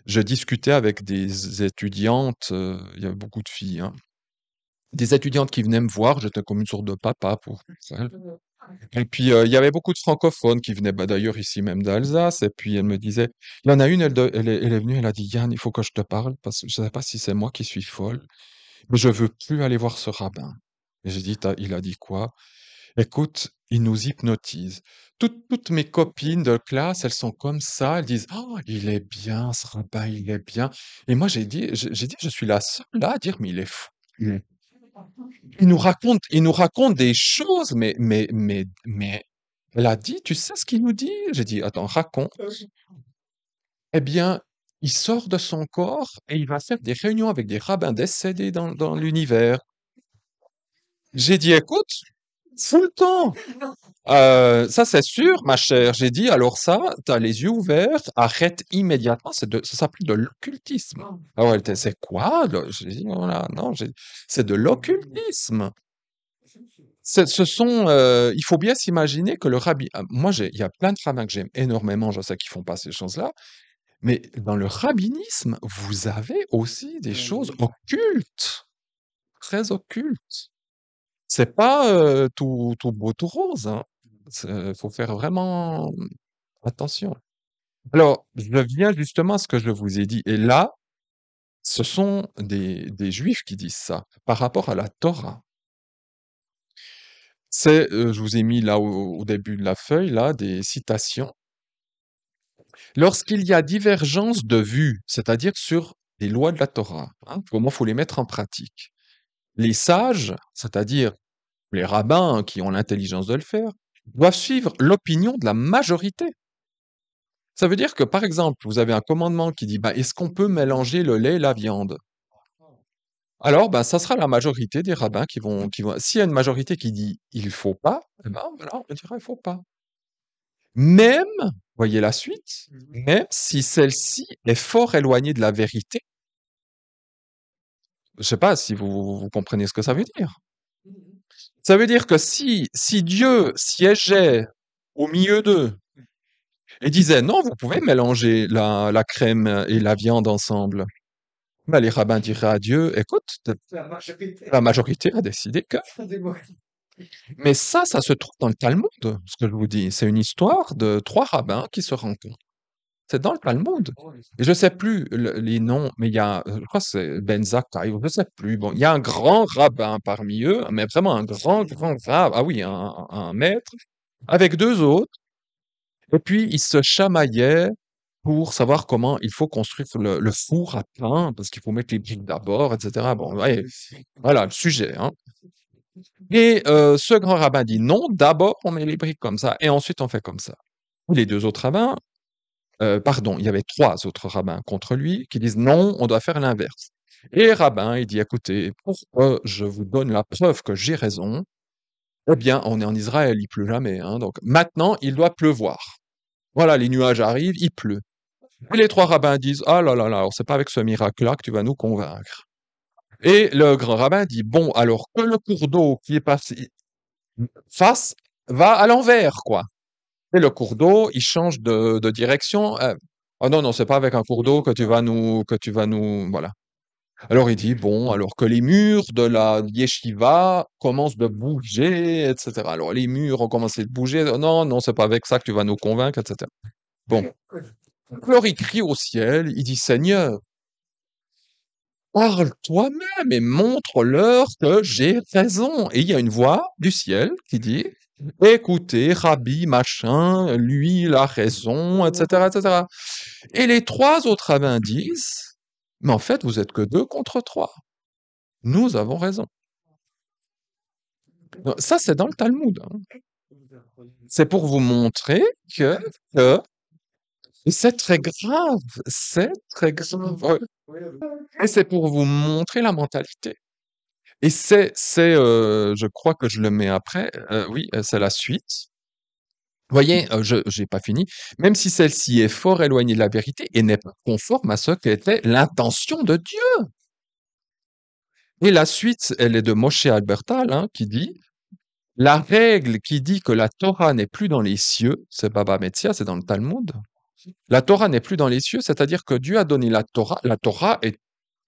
je discutais avec des étudiantes, il y avait beaucoup de filles, hein, des étudiantes qui venaient me voir, j'étais comme une sorte de papa pour elles. Et puis, il y avait beaucoup de francophones qui venaient, bah, d'ailleurs ici même d'Alsace, et puis elle me disait, il y en a une, elle est venue, elle a dit, Yann, il faut que je te parle, parce que je ne sais pas si c'est moi qui suis folle, mais je veux plus aller voir ce rabbin. Et j'ai dit, il a dit quoi? Écoute, il nous hypnotise. Toutes mes copines de classe, elles sont comme ça, elles disent, oh, il est bien, ce rabbin, il est bien. Et moi, j'ai dit, je suis la seule là à dire, mais il est fou. Il nous raconte des choses, mais, elle a dit, tu sais ce qu'il nous dit? J'ai dit, attends, raconte. Eh bien, il sort de son corps et il va faire des réunions avec des rabbins décédés dans l'univers. J'ai dit, écoute, fous le temps. Ça, c'est sûr, ma chère. J'ai dit, alors ça, t'as les yeux ouverts, arrête immédiatement. Ça s'appelle de l'occultisme. Ah ouais, c'est quoi? J'ai dit, voilà, non, c'est de l'occultisme. Il faut bien s'imaginer que le rabbi, moi, il y a plein de rabbins que j'aime énormément, je sais qu'ils font pas ces choses-là, mais dans le rabbinisme, vous avez aussi des choses occultes, très occultes. C'est pas tout beau, tout rose, hein. Faut faire vraiment attention. Alors, je viens justement à ce que je vous ai dit, et là, ce sont des juifs qui disent ça, par rapport à la Torah. Je vous ai mis là au début de la feuille, là, des citations. Lorsqu'il y a divergence de vues, c'est-à-dire sur les lois de la Torah, hein, comment faut les mettre en pratique, les sages, c'est-à-dire les rabbins qui ont l'intelligence de le faire, doivent suivre l'opinion de la majorité. Ça veut dire que, par exemple, vous avez un commandement qui dit, bah, est-ce qu'on peut mélanger le lait et la viande? Alors, bah, ça sera la majorité des rabbins qui vont. S'il y a une majorité qui dit il faut pas, eh ben, voilà, on dira il faut pas. Même, voyez la suite, même si celle-ci est fort éloignée de la vérité. Je sais pas si vous comprenez ce que ça veut dire. Ça veut dire que si Dieu siégeait au milieu d'eux et disait non, vous pouvez mélanger la crème et la viande ensemble, ben, les rabbins diraient à Dieu, écoute, la majorité a décidé que. Mais ça se trouve dans le Talmud, ce que je vous dis. C'est une histoire de trois rabbins qui se rencontrent. C'est dans le Talmud. Et je sais plus les noms, mais il y a, je crois que c'est Ben Zakkai, je sais plus. Bon, il y a un grand rabbin parmi eux, mais vraiment un grand rabbin, ah oui, un maître, avec deux autres. Et puis, ils se chamaillaient pour savoir comment il faut construire le four à pain, parce qu'il faut mettre les briques d'abord, etc. Bon, ouais, voilà le sujet, hein. Et ce grand rabbin dit non, d'abord on met les briques comme ça, et ensuite on fait comme ça. Les deux autres rabbins, pardon, il y avait trois autres rabbins contre lui qui disent non, on doit faire l'inverse. Et rabbin, il dit écoutez, pour que je vous donne la preuve que j'ai raison, eh bien, on est en Israël, il pleut jamais, hein, donc maintenant il doit pleuvoir. Voilà, les nuages arrivent, il pleut. Et les trois rabbins disent ah là là là, alors c'est pas avec ce miracle-là que tu vas nous convaincre. Et le grand rabbin dit bon, alors que le cours d'eau qui est passé face va à l'envers, quoi. Et le cours d'eau, il change de direction. Oh non, non, c'est pas avec un cours d'eau que tu vas nous, voilà. Alors il dit, bon, alors que les murs de la yeshiva commencent de bouger, etc. Alors les murs ont commencé de bouger. Non, non, c'est pas avec ça que tu vas nous convaincre, etc. Bon. Alors il crie au ciel, il dit, Seigneur, parle toi-même et montre-leur que j'ai raison. Et il y a une voix du ciel qui dit, écoutez, Rabbi, machin, lui, il a raison, etc., etc. Et les trois autres rabbins disent, mais en fait, vous êtes que deux contre trois. Nous avons raison. Donc, ça, c'est dans le Talmud, hein. C'est pour vous montrer que et c'est très grave, c'est très grave. Ouais. Et c'est pour vous montrer la mentalité. Et je crois que je le mets après, oui, c'est la suite. Vous voyez, je j'ai pas fini. Même si celle-ci est fort éloignée de la vérité et n'est pas conforme à ce qu'était l'intention de Dieu. Et la suite, elle est de Moshe Albertal, hein, qui dit, la règle qui dit que la Torah n'est plus dans les cieux, c'est Baba Metzia, c'est dans le Talmud. La Torah n'est plus dans les cieux, c'est-à-dire que Dieu a donné la Torah. La Torah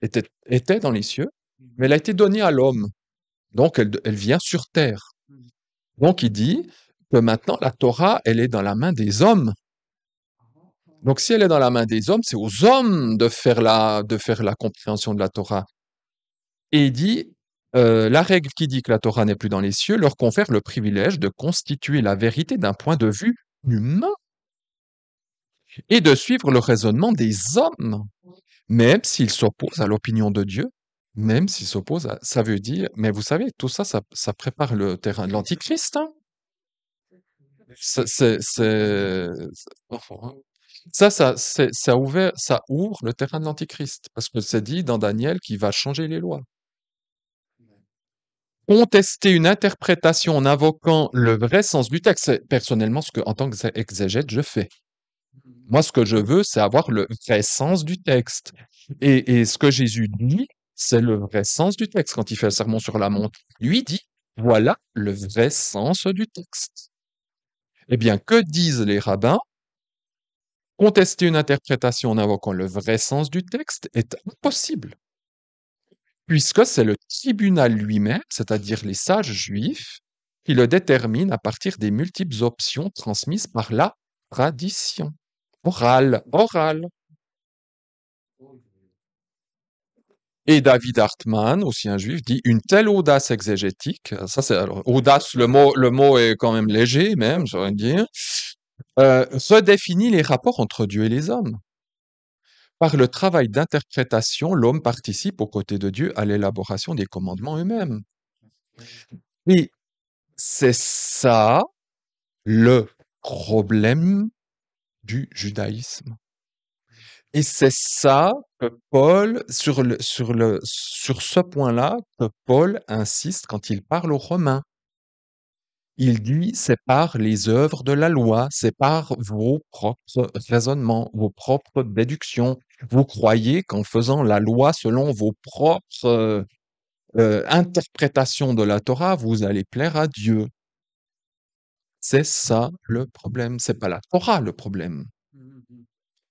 était dans les cieux, mais elle a été donnée à l'homme. Donc, elle vient sur terre. Donc, il dit que maintenant, la Torah, elle est dans la main des hommes. Donc, si elle est dans la main des hommes, c'est aux hommes de faire la compréhension de la Torah. Et il dit, la règle qui dit que la Torah n'est plus dans les cieux leur confère le privilège de constituer la vérité d'un point de vue humain et de suivre le raisonnement des hommes, même s'ils s'opposent à l'opinion de Dieu, même s'ils s'opposent à... Ça veut dire, mais vous savez, tout ça, ça prépare le terrain de l'Antichrist, hein. Enfin, ça ouvre le terrain de l'Antichrist, parce que c'est dit dans Daniel qu'il va changer les lois. Contester une interprétation en invoquant le vrai sens du texte, c'est personnellement ce que, en tant qu'exégète, je fais. Moi, ce que je veux, c'est avoir le vrai sens du texte. Et ce que Jésus dit, c'est le vrai sens du texte. Quand il fait le sermon sur la montre, lui dit, voilà le vrai sens du texte. Eh bien, que disent les rabbins? Contester une interprétation en invoquant le vrai sens du texte est impossible, puisque c'est le tribunal lui-même, c'est-à-dire les sages juifs, qui le détermine à partir des multiples options transmises par la tradition orale. Et David Hartman, aussi un juif, dit une telle audace exégétique, ça c'est alors audace, le mot est quand même léger même, j'aurais dire, redéfinit les rapports entre Dieu et les hommes. Par le travail d'interprétation, l'homme participe aux côtés de Dieu à l'élaboration des commandements eux-mêmes. Et c'est ça le problème du judaïsme. Et c'est ça que Paul, sur ce point-là, que Paul insiste quand il parle aux Romains. Il dit, c'est par les œuvres de la loi, c'est par vos propres raisonnements, vos propres déductions. Vous croyez qu'en faisant la loi selon vos propres interprétations de la Torah, vous allez plaire à Dieu. C'est ça le problème. C'est pas la Torah le problème.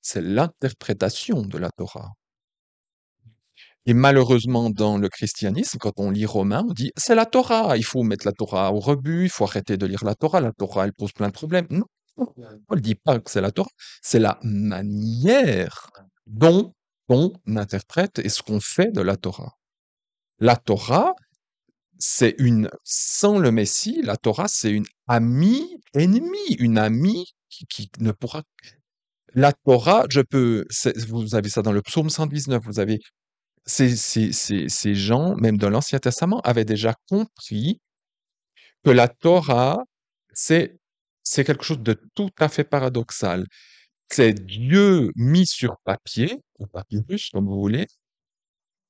C'est l'interprétation de la Torah. Et malheureusement, dans le christianisme, quand on lit Romain, on dit c'est la Torah, il faut mettre la Torah au rebut, il faut arrêter de lire la Torah, elle pose plein de problèmes. Non, on ne dit pas que c'est la Torah, c'est la manière dont on interprète et ce qu'on fait de la Torah. La Torah, sans le Messie, la Torah, c'est une amie ennemie, une amie qui ne pourra. La Torah, vous avez ça dans le psaume 119, vous avez ces gens, même dans l'Ancien Testament, avaient déjà compris que la Torah, c'est, c'est quelque chose de tout à fait paradoxal. C'est Dieu mis sur papier, ou papyrus, comme vous voulez,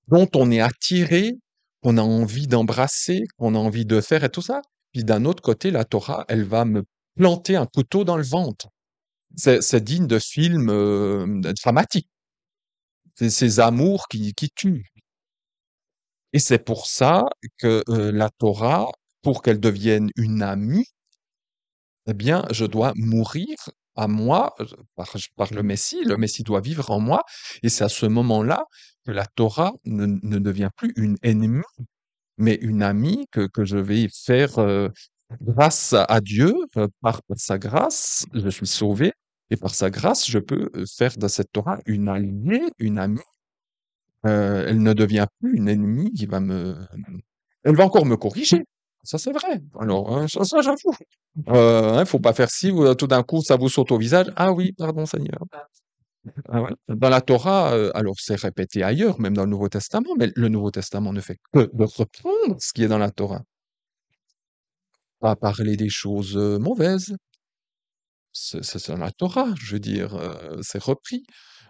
dont on est attiré, qu'on a envie d'embrasser, qu'on a envie de faire et tout ça. Puis d'un autre côté, la Torah, elle va me planter un couteau dans le ventre. C'est digne de films dramatiques. C'est ces amours qui tuent. Et c'est pour ça que la Torah, pour qu'elle devienne une amie, eh bien, je dois mourir à moi par le Messie doit vivre en moi, et c'est à ce moment-là que la Torah ne devient plus une ennemie, mais une amie que je vais faire grâce à Dieu, par sa grâce, je suis sauvé, et par sa grâce, je peux faire de cette Torah une alliée, une amie. Elle ne devient plus une ennemie qui va elle va encore me corriger. Ça, c'est vrai. Alors, ça, j'avoue. Hein, faut pas faire si, tout d'un coup, ça vous saute au visage. Ah oui, pardon, Seigneur. Ah ouais. Dans la Torah, alors c'est répété ailleurs, même dans le Nouveau Testament, mais le Nouveau Testament ne fait que de reprendre ce qui est dans la Torah. Pas parler des choses mauvaises. C'est dans la Torah, je veux dire, c'est repris.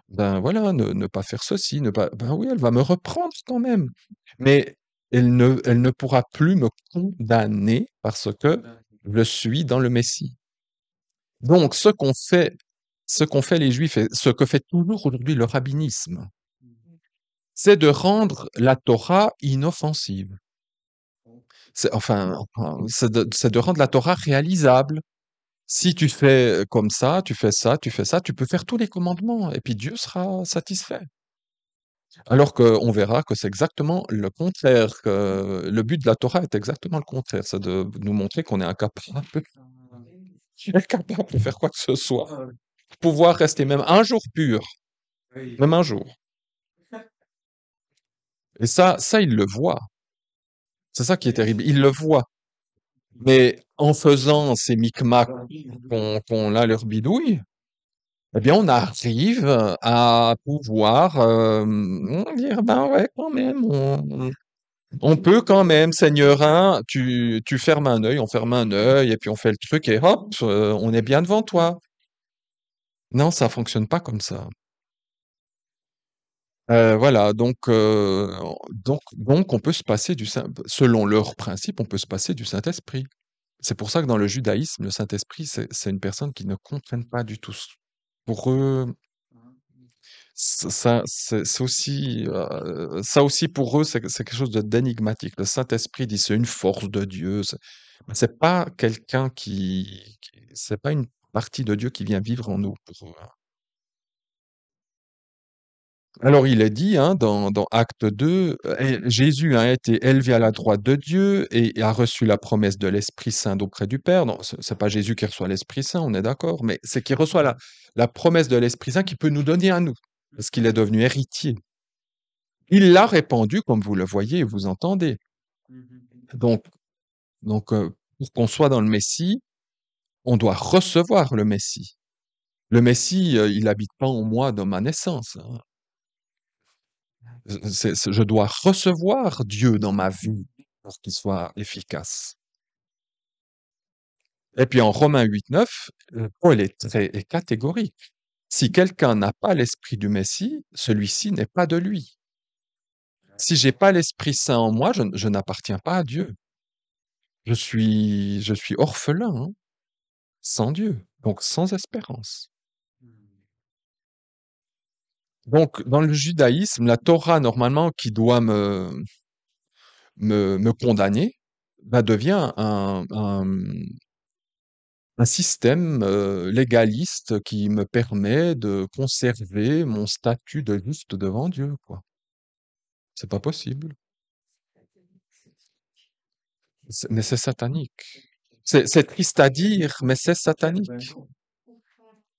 Ben voilà, ne pas faire ceci, ne pas. Ben oui, elle va me reprendre quand même. Mais elle ne pourra plus me condamner parce que je suis dans le Messie. Donc, ce qu'ont fait les Juifs et ce que fait toujours aujourd'hui le rabbinisme, c'est de rendre la Torah inoffensive. C'est de rendre la Torah réalisable. Si tu fais comme ça, tu fais ça, tu fais ça, tu peux faire tous les commandements et puis Dieu sera satisfait. Alors qu'on verra que c'est exactement le contraire, que le but de la Torah est exactement le contraire, c'est de nous montrer qu'on est incapable de faire quoi que ce soit. Pouvoir rester même un jour pur, même un jour. Et ça, il le voit. C'est ça qui est terrible. Il le voit. Mais en faisant ces micmacs qu'on a leur bidouille, eh bien, on arrive à pouvoir dire, ben ouais, quand même, on peut quand même, Seigneur, hein, tu fermes un œil, on ferme un œil, et puis on fait le truc, et hop, on est bien devant toi. Non, ça fonctionne pas comme ça. Voilà, donc on peut se passer selon leurs principes, on peut se passer du Saint-Esprit. C'est pour ça que dans le judaïsme, le Saint-Esprit, c'est une personne qui ne comprenne pas du tout. Pour eux, ça aussi pour eux, c'est quelque chose d'énigmatique. Le Saint-Esprit dit c'est une force de Dieu. C'est pas quelqu'un c'est pas une partie de Dieu qui vient vivre en nous. Pour eux, hein. Alors il est dit hein, dans Acte 2, Jésus a été élevé à la droite de Dieu et a reçu la promesse de l'Esprit Saint d'auprès du Père. Non, c'est pas Jésus qui reçoit l'Esprit Saint, on est d'accord, mais c'est qu'il reçoit la promesse de l'Esprit Saint qui peut nous donner à nous, parce qu'il est devenu héritier. Il l'a répandu, comme vous le voyez et vous entendez. Donc, pour qu'on soit dans le Messie, On doit recevoir le Messie. Le Messie, il habite pas en moi de ma naissance, hein. Je dois recevoir Dieu dans ma vie pour qu'il soit efficace. Et puis en Romains 8, 9, Paul est catégorique. Si quelqu'un n'a pas l'esprit du Messie, celui-ci n'est pas de lui. Si j'ai pas l'Esprit Saint en moi, je n'appartiens pas à Dieu. Je suis orphelin, hein, sans Dieu, donc sans espérance. Donc, dans le judaïsme, la Torah, normalement, qui doit me condamner, bah, devient un système légaliste qui me permet de conserver mon statut de juste devant Dieu, quoi. C'est pas possible. Mais c'est satanique. C'est triste à dire, mais c'est satanique.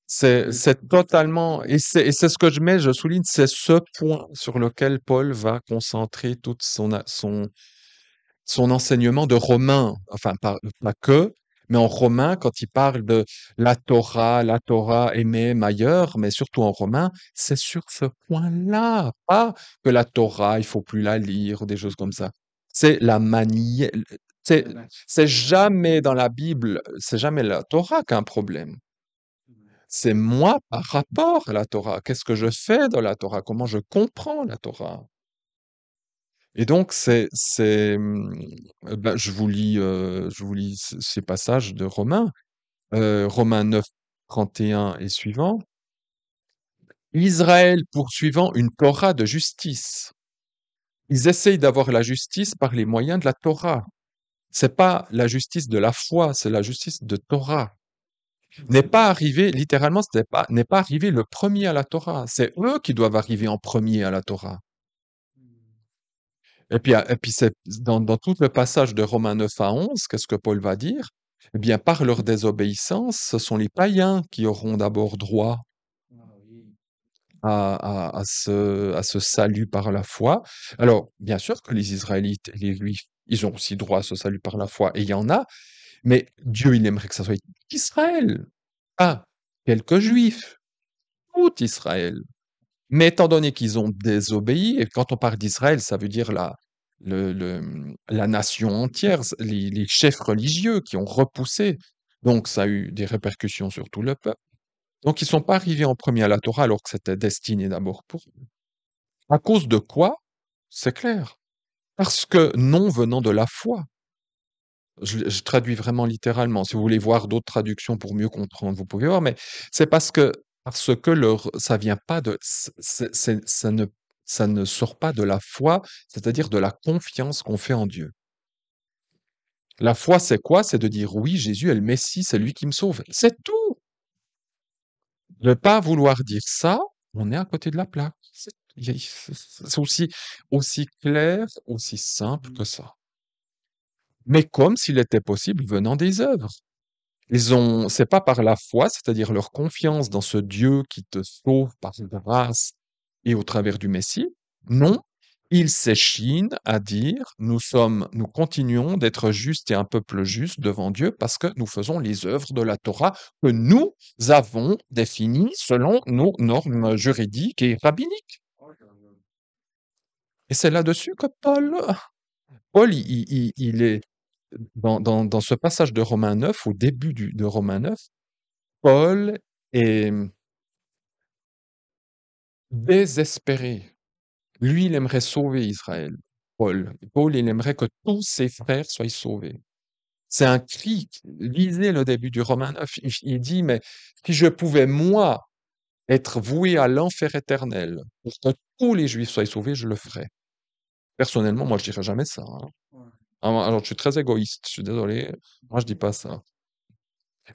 C'est totalement, et c'est ce que je souligne, c'est ce point sur lequel Paul va concentrer toute son enseignement de Romain, enfin pas que, mais en Romain, quand il parle de la Torah et même ailleurs, mais surtout en Romain, c'est sur ce point-là, pas que la Torah, il faut plus la lire ou des choses comme ça. C'est la manière, c'est c'est jamais dans la Bible, c'est jamais la Torah qui a un problème. C'est moi par rapport à la Torah. Qu'est-ce que je fais dans la Torah? Comment je comprends la Torah? Et donc, ben, je vous lis ces passages de Romains, Romains 9, 31 et suivants. Israël poursuivant une Torah de justice. Ils essayent d'avoir la justice par les moyens de la Torah. C'est pas la justice de la foi, c'est la justice de Torah. N'est pas arrivé, littéralement, n'est pas arrivé le premier à la Torah. C'est eux qui doivent arriver en premier à la Torah. Et puis c'est dans tout le passage de Romains 9 à 11, qu'est-ce que Paul va dire? Eh bien, par leur désobéissance, ce sont les païens qui auront d'abord droit à ce salut par la foi. Alors, bien sûr que les Israélites et les Juifs, ils ont aussi droit à ce salut par la foi, et il y en a, mais Dieu, il aimerait que ça soit Israël, pas quelques Juifs, tout Israël. Mais étant donné qu'ils ont désobéi, et quand on parle d'Israël, ça veut dire la nation entière, les chefs religieux qui ont repoussé. Donc ça a eu des répercussions sur tout le peuple. Donc ils ne sont pas arrivés en premier à la Torah alors que c'était destiné d'abord pour eux. À cause de quoi? C'est clair. Parce que non venant de la foi. Je traduis vraiment littéralement. Si vous voulez voir d'autres traductions pour mieux comprendre, vous pouvez voir, mais c'est parce que ça vient pas de, ça ne sort pas de la foi, c'est-à-dire de la confiance qu'on fait en Dieu. La foi, c'est quoi? C'est de dire oui, Jésus est le Messie, c'est lui qui me sauve. C'est tout. Ne pas vouloir dire ça, on est à côté de la plaque. C'est aussi clair, aussi simple que ça. Mais comme s'il était possible venant des œuvres. C'est pas par la foi, c'est-à-dire leur confiance dans ce Dieu qui te sauve par grâce et au travers du Messie. Non, ils s'échinent à dire, nous continuons d'être justes et un peuple juste devant Dieu parce que nous faisons les œuvres de la Torah que nous avons définies selon nos normes juridiques et rabbiniques. Et c'est là-dessus que Paul, il est, dans ce passage de Romains 9, au début de Romains 9, Paul est désespéré. Lui, il aimerait sauver Israël. Paul, il aimerait que tous ses frères soient sauvés. C'est un cri. Lisez le début du Romain 9. Il dit, mais si je pouvais, moi, être voué à l'enfer éternel pour que tous les Juifs soient sauvés, je le ferais. Personnellement, moi, je dirais jamais ça, hein. Alors, je suis très égoïste. Je suis désolé. Moi, je dis pas ça.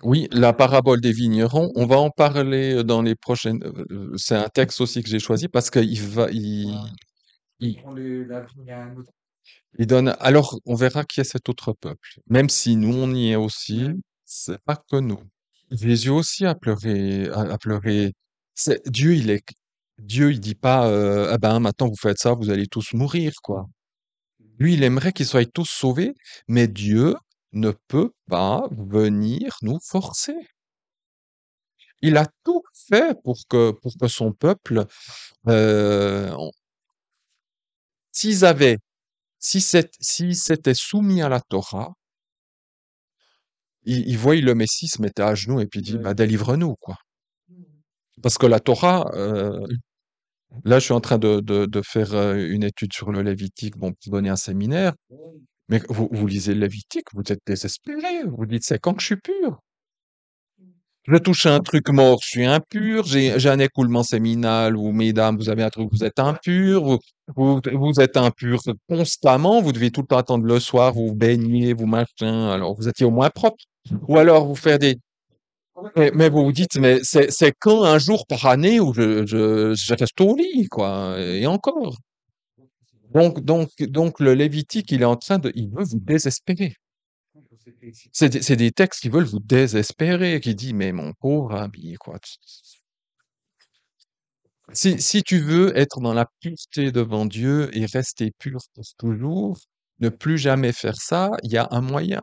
Oui, la parabole des vignerons, on va en parler dans les prochaines. C'est un texte aussi que j'ai choisi parce il, il donne. Alors, on verra qui est cet autre peuple. Même si nous on y est aussi, c'est pas que nous. Jésus aussi a pleuré, a pleuré. Dieu, il dit pas, ah ben maintenant vous faites ça, vous allez tous mourir, quoi. Lui, il aimerait qu'ils soient tous sauvés, mais Dieu ne peut pas venir nous forcer. Il a tout fait pour que son peuple, on s'ils avaient s'ils s'étaient soumis à la Torah, ils voyaient le Messie se mettait à genoux et puis dit: «Bah, délivre-nous, quoi». Parce que la Torah, là, je suis en train de faire, une étude sur le Lévitique, bon, pour donner un séminaire, mais vous lisez le Lévitique, vous êtes désespérés, vous dites: «C'est quand que je suis pur? Je touche à un truc mort, je suis impur, j'ai un écoulement séminal ou mesdames, vous avez un truc, vous êtes impur, vous êtes impur constamment, vous devez tout le temps attendre le soir, vous vous baignez, vous machin, alors vous étiez au moins propre. Ou alors vous faire des... Mais vous vous dites, mais c'est quand un jour par année où je reste au lit, quoi, et encore. Donc le Lévitique, il est en train de, il veut vous désespérer. C'est des textes qui veulent vous désespérer, qui dit, mais mon pauvre ami, quoi. Si tu veux être dans la pureté devant Dieu et rester pur pour toujours, ne plus jamais faire ça, il y a un moyen.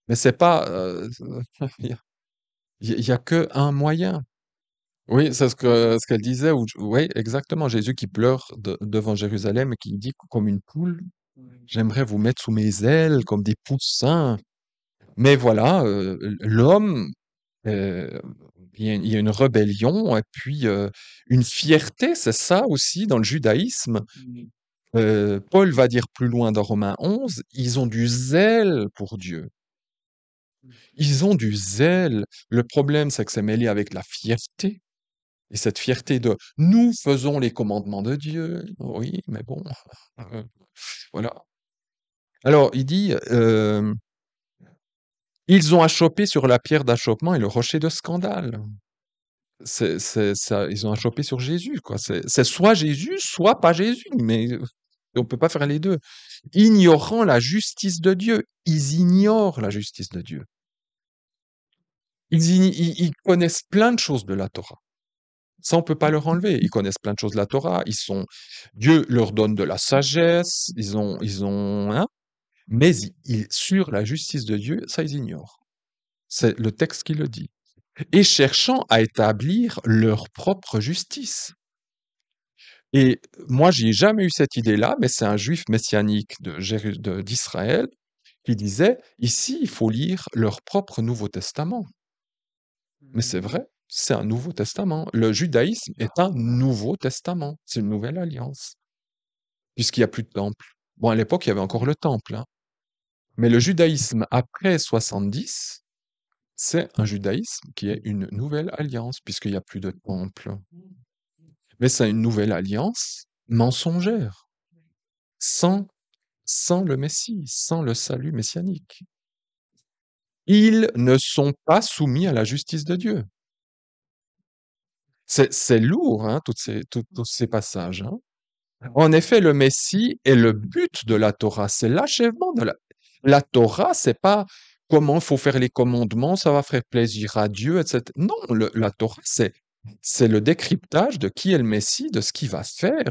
Mais c'est pas, il y a, il y a que un moyen. Oui, c'est ce qu'elle disait. Oui, exactement. Jésus qui pleure devant Jérusalem et qui dit comme une poule, j'aimerais vous mettre sous mes ailes comme des poussins. Mais voilà, l'homme, euh, il y a une rébellion et puis une fierté, c'est ça aussi dans le judaïsme. Paul va dire plus loin dans Romains 11, ils ont du zèle pour Dieu. Ils ont du zèle. Le problème, c'est que c'est mêlé avec la fierté. Et cette fierté de nous faisons les commandements de Dieu. Oui, mais bon, euh, voilà. Alors, il dit, ils ont achoppé sur la pierre d'achoppement et le rocher de scandale. C'est ça, ils ont achoppé sur Jésus, quoi. C'est soit Jésus, soit pas Jésus, mais on peut pas faire les deux. Ignorant la justice de Dieu, ils ignorent la justice de Dieu. Ils connaissent plein de choses de la Torah. Ça, on peut pas leur enlever. Ils connaissent plein de choses de la Torah. Dieu leur donne de la sagesse. Hein, mais sur la justice de Dieu, ça, ils ignorent. C'est le texte qui le dit. Et cherchant à établir leur propre justice. Et moi, j'ai jamais eu cette idée-là, mais c'est un juif messianique d'Israël qui disait, ici, il faut lire leur propre Nouveau Testament. Mais c'est vrai, c'est un Nouveau Testament. Le judaïsme est un Nouveau Testament. C'est une nouvelle alliance, puisqu'il n'y a plus de temple. Bon, à l'époque, il y avait encore le temple, hein. Mais le judaïsme après 70, c'est un judaïsme qui est une nouvelle alliance, puisqu'il n'y a plus de temple. Mais c'est une nouvelle alliance mensongère, sans, sans le Messie, sans le salut messianique. Ils ne sont pas soumis à la justice de Dieu. C'est lourd, hein, tous ces passages, hein. En effet, le Messie est le but de la Torah, c'est l'achèvement de la Torah, c'est pas comment il faut faire les commandements, ça va faire plaisir à Dieu, etc. Non, la Torah, c'est le décryptage de qui est le Messie, de ce qu'il va faire.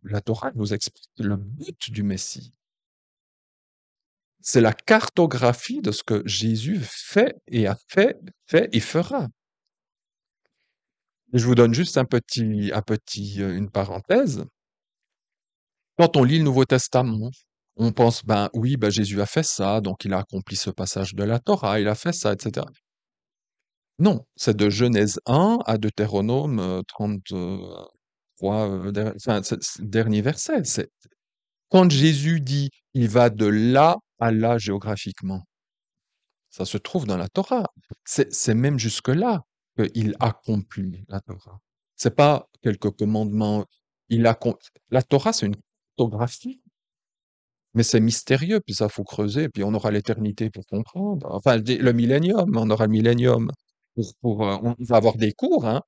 La Torah nous explique le but du Messie. C'est la cartographie de ce que Jésus fait et a fait et fera. Et je vous donne juste une parenthèse. Quand on lit le Nouveau Testament, on pense, ben oui, ben Jésus a fait ça, donc il a accompli ce passage de la Torah, il a fait ça, etc. Non, c'est de Genèse 1 à Deutéronome 33, enfin, c'est le dernier verset. C'est quand Jésus dit, il va de là à là géographiquement. Ça se trouve dans la Torah. C'est même jusque-là qu'il accomplit la Torah. C'est pas quelques commandements. La Torah, c'est une cartographie. Mais c'est mystérieux, puis ça faut creuser, puis on aura l'éternité pour comprendre. Enfin, le millénium, on aura le millénium on va avoir des cours, hein.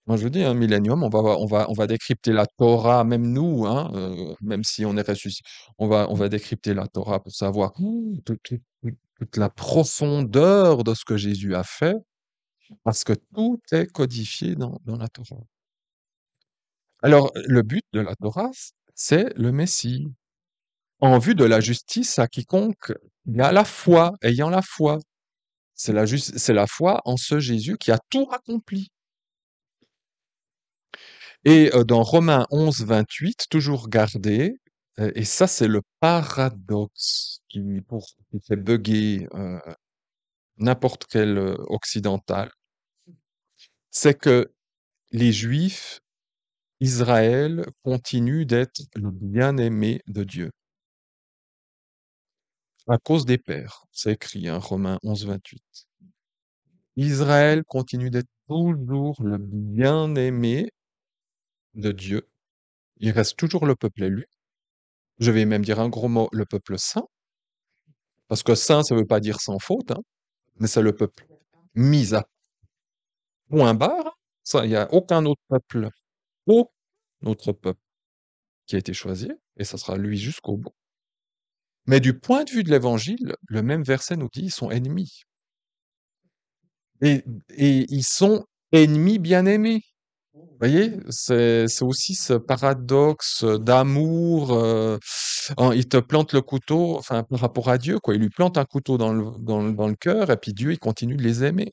Moi, je vous dis, un millénium, on va décrypter la Torah, même nous, hein, même si on est ressuscité, on va décrypter la Torah pour savoir toute la profondeur de ce que Jésus a fait, parce que tout est codifié dans la Torah. Alors, le but de la Torah, c'est le Messie, en vue de la justice à quiconque Il y a la foi, ayant la foi. C'est la foi en ce Jésus qui a tout accompli. Et dans Romains 11, 28, toujours gardé, et ça c'est le paradoxe qui fait bugger n'importe quel occidental, c'est que les Juifs, Israël, continuent d'être le bien-aimé de Dieu à cause des pères. C'est écrit, hein, Romains 11, 28. Israël continue d'être toujours le bien-aimé de Dieu. Il reste toujours le peuple élu. Je vais même dire un gros mot, le peuple saint, parce que saint, ça ne veut pas dire sans faute, hein, mais c'est le peuple mis à point barre. Ça, il n'y a aucun autre peuple qui a été choisi, et ça sera lui jusqu'au bout. Mais du point de vue de l'évangile, le même verset nous dit ils sont ennemis. Et, et ils sont ennemis bien-aimés. Vous voyez, c'est aussi ce paradoxe d'amour. Il te plante le couteau, enfin, par rapport à Dieu, quoi. Il lui plante un couteau dans le cœur, et puis Dieu, il continue de les aimer.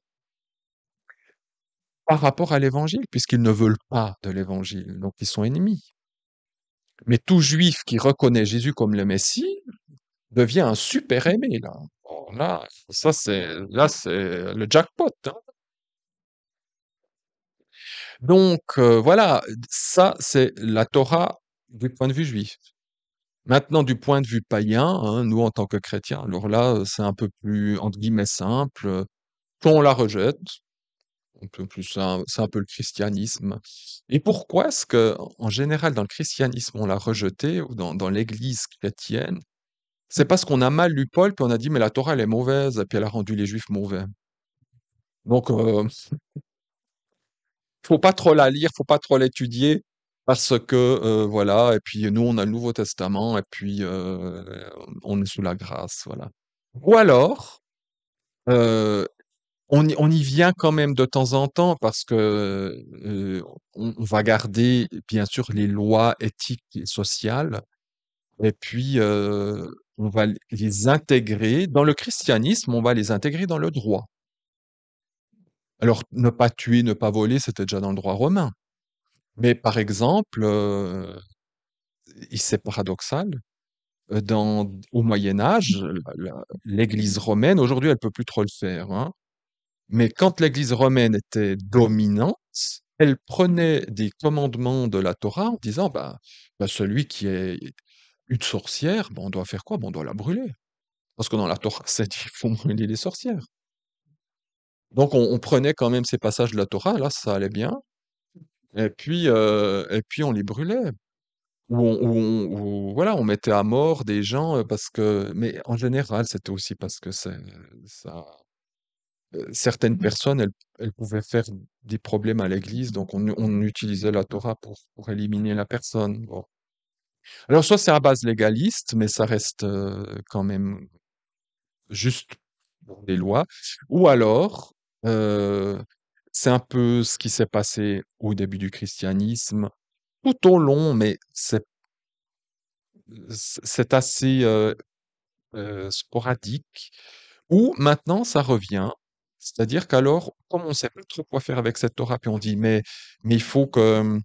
Par rapport à l'évangile, puisqu'ils ne veulent pas de l'évangile, donc ils sont ennemis. Mais tout juif qui reconnaît Jésus comme le Messie devient un super aimé, là. Oh, là, c'est le jackpot, hein. Donc, voilà, ça, c'est la Torah du point de vue juif. Maintenant, du point de vue païen, hein, nous, en tant que chrétiens, alors là, c'est un peu plus, entre guillemets, simple. Soit on la rejette, un peu plus, c'est un peu le christianisme. Et pourquoi est-ce que, en général, dans le christianisme, on l'a rejeté, ou dans l'église chrétienne? C'est parce qu'on a mal lu Paul, puis on a dit, mais la Torah, elle est mauvaise, et puis elle a rendu les Juifs mauvais. Donc, faut pas trop la lire, faut pas trop l'étudier, parce que, voilà, et puis nous, on a le Nouveau Testament, et puis on est sous la grâce, voilà. Ou alors, euh, on y vient quand même de temps en temps, parce que on va garder, bien sûr, les lois éthiques et sociales, et puis on va les intégrer dans le christianisme, on va les intégrer dans le droit. Alors, ne pas tuer, ne pas voler, c'était déjà dans le droit romain. Mais par exemple, et c'est paradoxal, au Moyen Âge, l'Église romaine, aujourd'hui, elle peut plus trop le faire, hein, mais quand l'Église romaine était dominante, elle prenait des commandements de la Torah en disant, bah, celui qui est une sorcière, on doit faire quoi? On doit la brûler. Parce que dans la Torah, c'est dit, il faut brûler les sorcières. Donc on prenait quand même ces passages de la Torah, là, ça allait bien, et puis on les brûlait. Voilà, on mettait à mort des gens, parce que, mais en général, c'était aussi parce que certaines personnes, elles pouvaient faire des problèmes à l'église, donc on utilisait la Torah pour éliminer la personne. Bon. Alors, soit c'est à base légaliste, mais ça reste quand même juste pour des lois, ou alors, euh, c'est un peu ce qui s'est passé au début du christianisme, tout au long, mais c'est assez sporadique, ou maintenant ça revient. C'est-à-dire qu'alors, comme on ne sait pas trop quoi faire avec cette Torah, puis on dit, mais il faut qu'on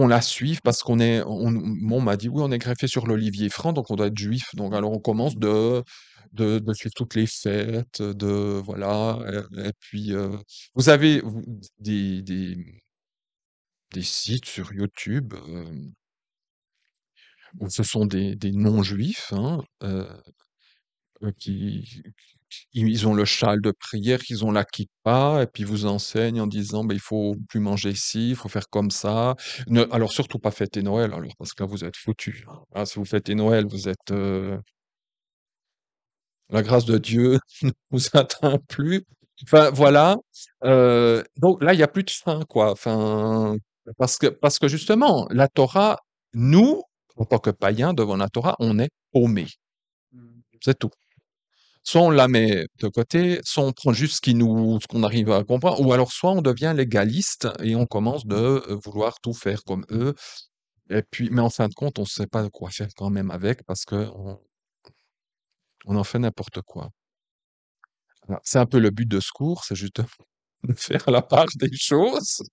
la suive parce moi, on m'a dit, oui, on est greffé sur l'olivier franc, donc on doit être juif. Donc alors on commence de suivre toutes les fêtes, voilà. Et puis, vous avez des sites sur YouTube où ce sont des non-juifs, hein, ils ont le châle de prière, ils ont la kippa, et puis ils vous enseignent en disant, il faut plus manger ici, il faut faire comme ça. Alors surtout pas fêter Noël, alors, parce que là vous êtes foutus. Ah, si vous fêtez Noël, vous êtes, la grâce de Dieu ne vous atteint plus. Enfin voilà. Donc là, il y a plus de fin, quoi. Enfin, parce que justement, la Torah, nous, en tant que païens, devant la Torah, on est paumés. C'est tout. Soit on la met de côté, soit on prend juste ce qu'on arrive à comprendre, ou alors soit on devient légaliste et on commence de vouloir tout faire comme eux. Et puis, mais en fin de compte, on ne sait pas quoi faire quand même avec, parce que On en fait n'importe quoi. Alors, c'est un peu le but de ce cours, c'est justement de faire la part des choses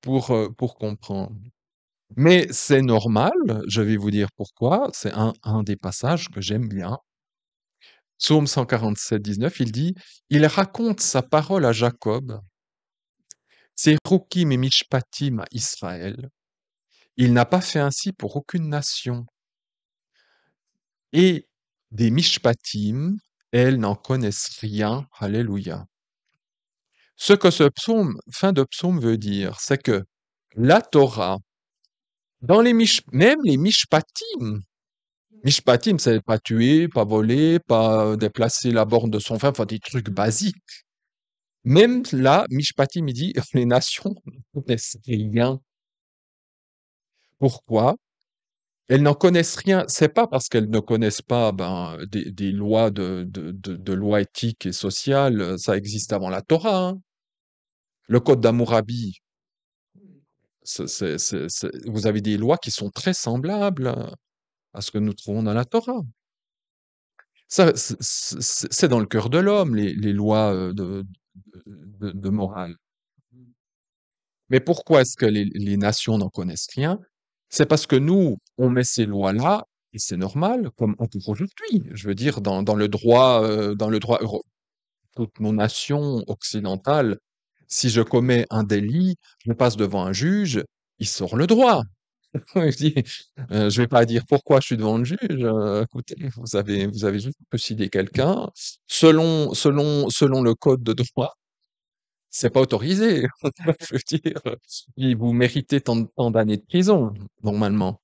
pour comprendre. Mais c'est normal, je vais vous dire pourquoi. C'est un des passages que j'aime bien. Psaume 147, 19, il dit, il raconte sa parole à Jacob, ses Roukim et Mishpatim à Israël. Il n'a pas fait ainsi pour aucune nation. Et des Mishpatim, elles n'en connaissent rien. Alléluia. Ce que ce psaume, fin de psaume veut dire, c'est que la Torah, dans même les Mishpatim, Mishpatim, c'est pas tuer, pas voler, pas déplacer la borne de son frère, enfin des trucs basiques. Même là, Mishpatim, il dit, les nations ne connaissent rien. Pourquoi? Elles n'en connaissent rien. C'est pas parce qu'elles ne connaissent pas des lois de lois éthiques et sociales. Ça existe avant la Torah, hein. Le code d'Hammurabi, vous avez des lois qui sont très semblables à ce que nous trouvons dans la Torah. Ça, c'est dans le cœur de l'homme, les lois de morale. Mais pourquoi est-ce que les nations n'en connaissent rien? C'est parce que nous, on met ces lois-là, et c'est normal, comme encore aujourd'hui. Je veux dire, dans le droit toutes nos nations occidentales, si je commets un délit, je passe devant un juge, il sort le droit. Je dis, je vais pas dire pourquoi je suis devant le juge. Écoutez, vous avez juste possédé quelqu'un. Selon le code de droit, c'est pas autorisé. Je veux dire, vous méritez tant d'années de prison, normalement.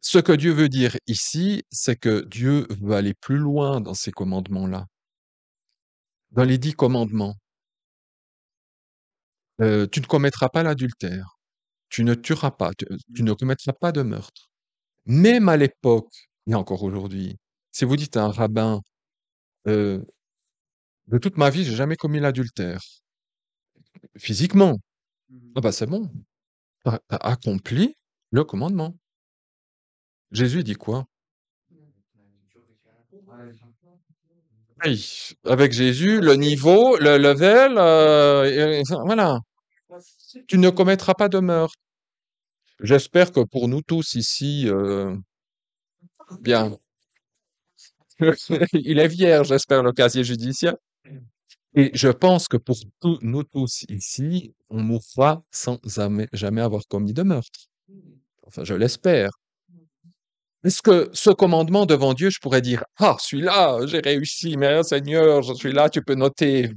Ce que Dieu veut dire ici, c'est que Dieu veut aller plus loin dans ces commandements-là. Dans les 10 commandements, tu ne commettras pas l'adultère, tu ne tueras pas, tu ne commettras pas de meurtre. Même à l'époque, et encore aujourd'hui, si vous dites à un rabbin, euh, de toute ma vie, j'ai jamais commis l'adultère, physiquement, ah bah c'est bon, t'as accompli le commandement. Jésus dit quoi? Oui, avec Jésus, le niveau, le level, voilà. Tu ne commettras pas de meurtre. J'espère que pour nous tous ici, bien, il est vierge, j'espère, le casier judiciaire. Et je pense que pour nous tous ici, on mourra sans jamais avoir commis de meurtre. Enfin, je l'espère. Est-ce que ce commandement devant Dieu, je pourrais dire, ah, celui-là, j'ai réussi, mais Seigneur, je suis là, tu peux noter.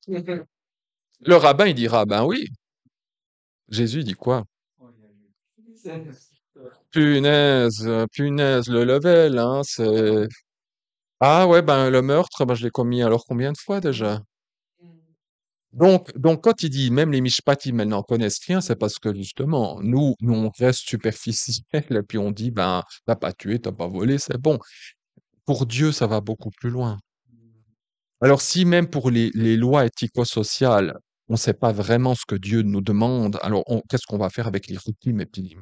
Le rabbin, il dira, ben oui. Jésus dit quoi? Punaise, punaise, le level, hein, c'est... Ah ouais, ben le meurtre, ben, je l'ai commis alors combien de fois déjà? Donc quand il dit même les mishpatim, elles n'en connaissent rien, c'est parce que justement, nous on reste superficiel et puis on dit, ben, t'as pas tué, t'as pas volé, c'est bon. Pour Dieu, ça va beaucoup plus loin. Alors si même pour les lois éthico-sociales, on ne sait pas vraiment ce que Dieu nous demande, alors qu'est-ce qu'on va faire avec les routines et puis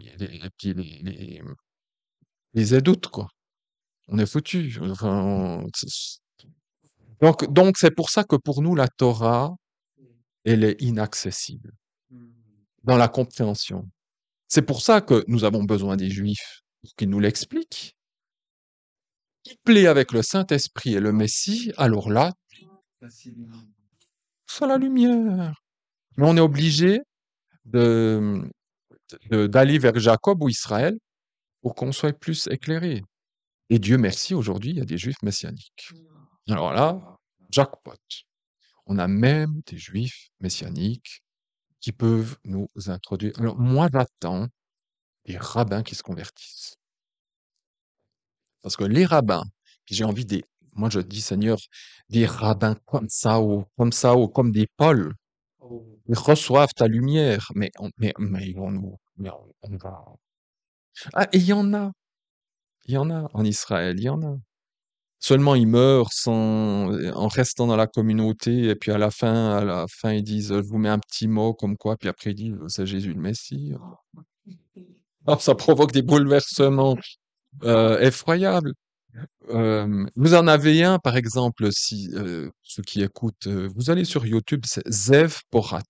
les édoutes, quoi? On est foutu. Enfin, donc c'est pour ça que pour nous, la Torah, elle est inaccessible dans la compréhension. C'est pour ça que nous avons besoin des Juifs pour qu'ils nous l'expliquent. Couplé avec le Saint-Esprit et le Messie, alors là, c'est la lumière. Mais on est obligé de, d'aller vers Jacob ou Israël pour qu'on soit plus éclairé. Et Dieu merci, aujourd'hui, il y a des Juifs messianiques. Alors là, jackpot. On a même des Juifs messianiques qui peuvent nous introduire. Alors moi, j'attends des rabbins qui se convertissent. Parce que les rabbins, j'ai envie des, moi je dis Seigneur, des rabbins comme ça, ou comme des Paul, ils reçoivent ta lumière, mais on va. Ah, et il y en a en Israël, il y en a. Seulement ils meurent en restant dans la communauté, et puis à la fin, ils disent, je vous mets un petit mot comme quoi, puis après ils disent, c'est Jésus le Messie. Ah, ça provoque des bouleversements effroyables. Vous en avez un, par exemple, si ceux qui écoutent, vous allez sur YouTube, c'est Zev Porat,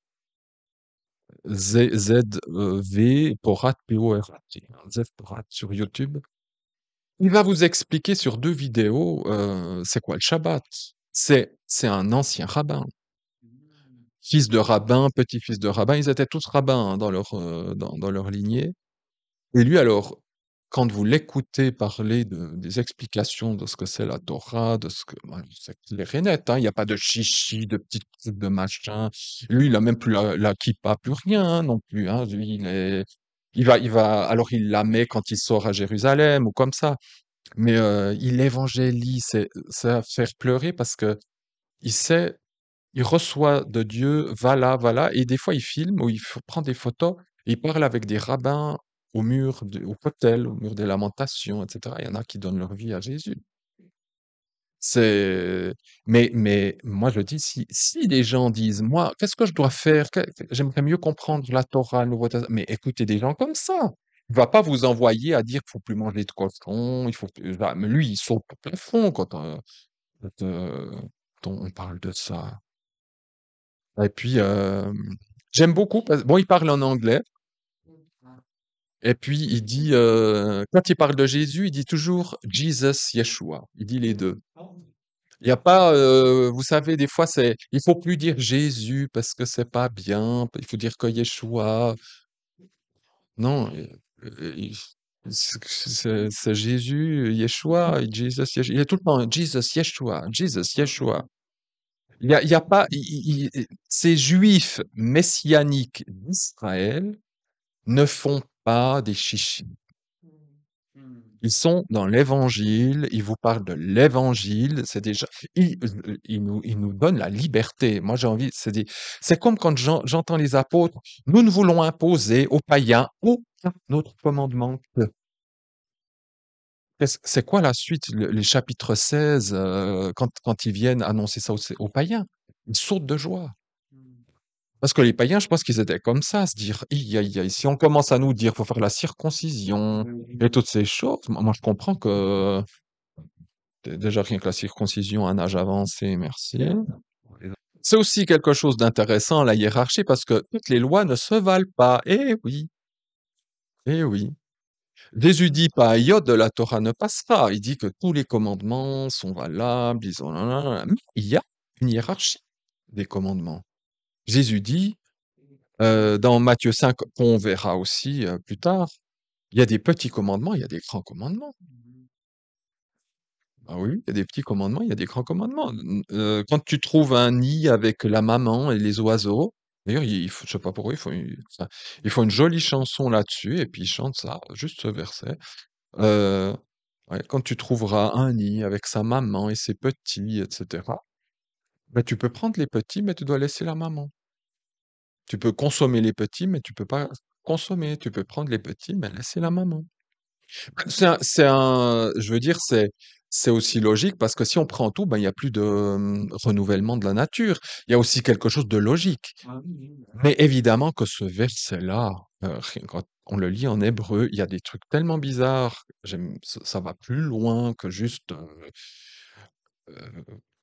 V Porat, P-O-R-A-T, Zev Porat sur YouTube. Il va vous expliquer sur 2 vidéos, c'est quoi le Shabbat. C'est un ancien rabbin, fils de rabbin, petit-fils de rabbin, ils étaient tous rabbins, hein, dans leur lignée. Et lui, alors, quand vous l'écoutez parler des explications de ce que c'est la Torah, de ce que, ben, c'est clair et net, hein, il n'y a pas de chichi, de petits trucs, de machin. Lui, il a même plus la kippa, plus rien, hein, non plus, hein. Lui, alors il la met quand il sort à Jérusalem ou comme ça. Mais il évangélise, c'est à faire pleurer parce que il sait, il reçoit de Dieu, va là, et des fois il filme ou prend des photos, et il parle avec des rabbins au Kotel, au mur des lamentations, etc. Il y en a qui donnent leur vie à Jésus. C'est, mais moi je dis, si les gens disent, moi, qu'est-ce que je dois faire? J'aimerais mieux comprendre la Torah, le Nouveau Testament. Mais écoutez des gens comme ça. Il va pas vous envoyer à dire qu'il faut plus manger de cochon, il faut, mais lui, il saute au plafond quand, on parle de ça. Et puis, j'aime beaucoup, bon, il parle en anglais, et puis il dit, quand il parle de Jésus, il dit toujours Jesus, Yeshua. Il dit les deux. Il y a pas, vous savez, des fois, il faut plus dire Jésus parce que c'est pas bien. Il faut dire que Yeshua. Non, c'est Jésus, Yeshua, Jesus, Yeshua. Il est tout le temps Jesus, Yeshua, Jesus, Yeshua. Il y a pas, ces juifs messianiques d'Israël ne font pas des chichis. Ils sont dans l'évangile, ils vous parlent de l'évangile, c'est déjà, ils nous donnent la liberté. Moi, j'ai envie, c'est comme quand j'entends les apôtres, nous ne voulons imposer aux païens aucun autre commandement que. C'est quoi la suite, les chapitres 16, quand ils viennent annoncer ça aux païens? Ils sautent de joie. Parce que les païens, je pense qu'ils étaient comme ça, à se dire, aïe, aïe, aïe, si on commence à nous dire, faut faire la circoncision et toutes ces choses, moi je comprends que déjà rien que la circoncision à un âge avancé, merci. C'est aussi quelque chose d'intéressant, la hiérarchie, parce que toutes les lois ne se valent pas. Eh oui, eh oui. Jésus dit pas un iota de la Torah ne passera. Il dit que tous les commandements sont valables, ils ont, mais il y a une hiérarchie des commandements. Jésus dit, dans Matthieu 5, qu'on verra aussi plus tard, il y a des petits commandements, il y a des grands commandements. Ah oui, il y a des petits commandements, il y a des grands commandements. Quand tu trouves un nid avec la maman et les oiseaux, d'ailleurs, je sais pas pourquoi, ils font une jolie chanson là-dessus, et puis ils chantent ça, juste ce verset. Euh, ouais, quand tu trouveras un nid avec sa maman et ses petits, etc., ben, tu peux prendre les petits, mais tu dois laisser la maman. Tu peux consommer les petits, mais tu peux pas consommer. Tu peux prendre les petits, mais laisser la maman. Je veux dire, c'est aussi logique parce que si on prend tout, ben, il y a plus de renouvellement de la nature. Il y a aussi quelque chose de logique. Mais évidemment que ce verset-là, quand on le lit en hébreu, il y a des trucs tellement bizarres. Ça va plus loin que juste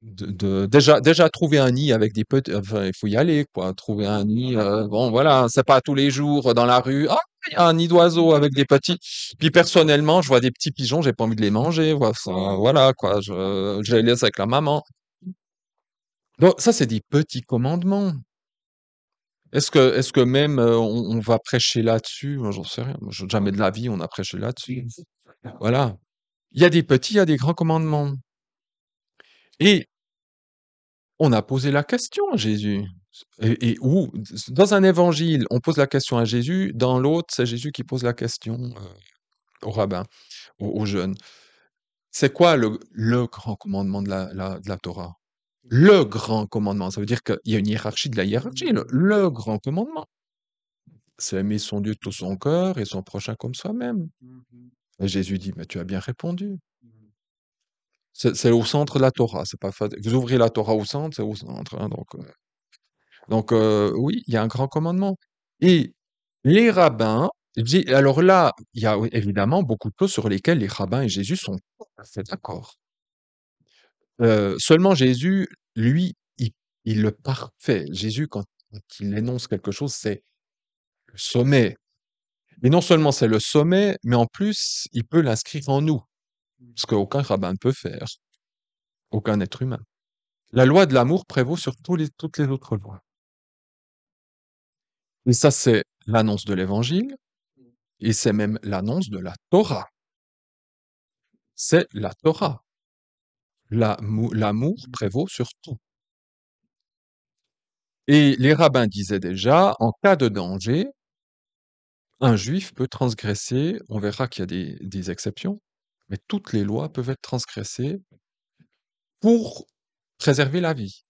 déjà trouver un nid avec des petits, enfin, il faut y aller, quoi. Trouver un nid, bon, voilà, c'est pas tous les jours dans la rue. Ah, il y a un nid d'oiseau avec des petits. Puis personnellement, je vois des petits pigeons, j'ai pas envie de les manger. Voilà, quoi. Je les laisse avec la maman. Donc, ça, c'est des petits commandements. Est-ce que même on va prêcher là-dessus? Moi, j'en sais rien. Jamais de la vie, on a prêché là-dessus. Voilà. Il y a des petits, il y a des grands commandements. Et on a posé la question à Jésus. Et où, dans un évangile, on pose la question à Jésus, dans l'autre, c'est Jésus qui pose la question au rabbin, aux jeunes. C'est quoi le grand commandement de la Torah? Le grand commandement, ça veut dire qu'il y a une hiérarchie de la hiérarchie. Le grand commandement, c'est aimer son Dieu de tout son cœur et son prochain comme soi-même. Et Jésus dit, mais tu as bien répondu. C'est au centre de la Torah. C'est pas Vous ouvrez la Torah au centre, c'est au centre, hein, donc, oui, il y a un grand commandement. Et les rabbins Alors là, il y a oui, évidemment beaucoup de choses sur lesquelles les rabbins et Jésus sont tout à fait d'accord. Seulement Jésus, lui, il le parfait. Jésus, quand il énonce quelque chose, c'est le sommet. Et non seulement c'est le sommet, mais en plus, il peut l'inscrire en nous, ce qu'aucun rabbin ne peut faire, aucun être humain. La loi de l'amour prévaut sur toutes les autres lois. Et ça, c'est l'annonce de l'évangile, et c'est même l'annonce de la Torah. C'est la Torah. L'amour prévaut sur tout. Et les rabbins disaient déjà, en cas de danger, un juif peut transgresser, on verra qu'il y a des exceptions, mais toutes les lois peuvent être transgressées pour préserver la vie.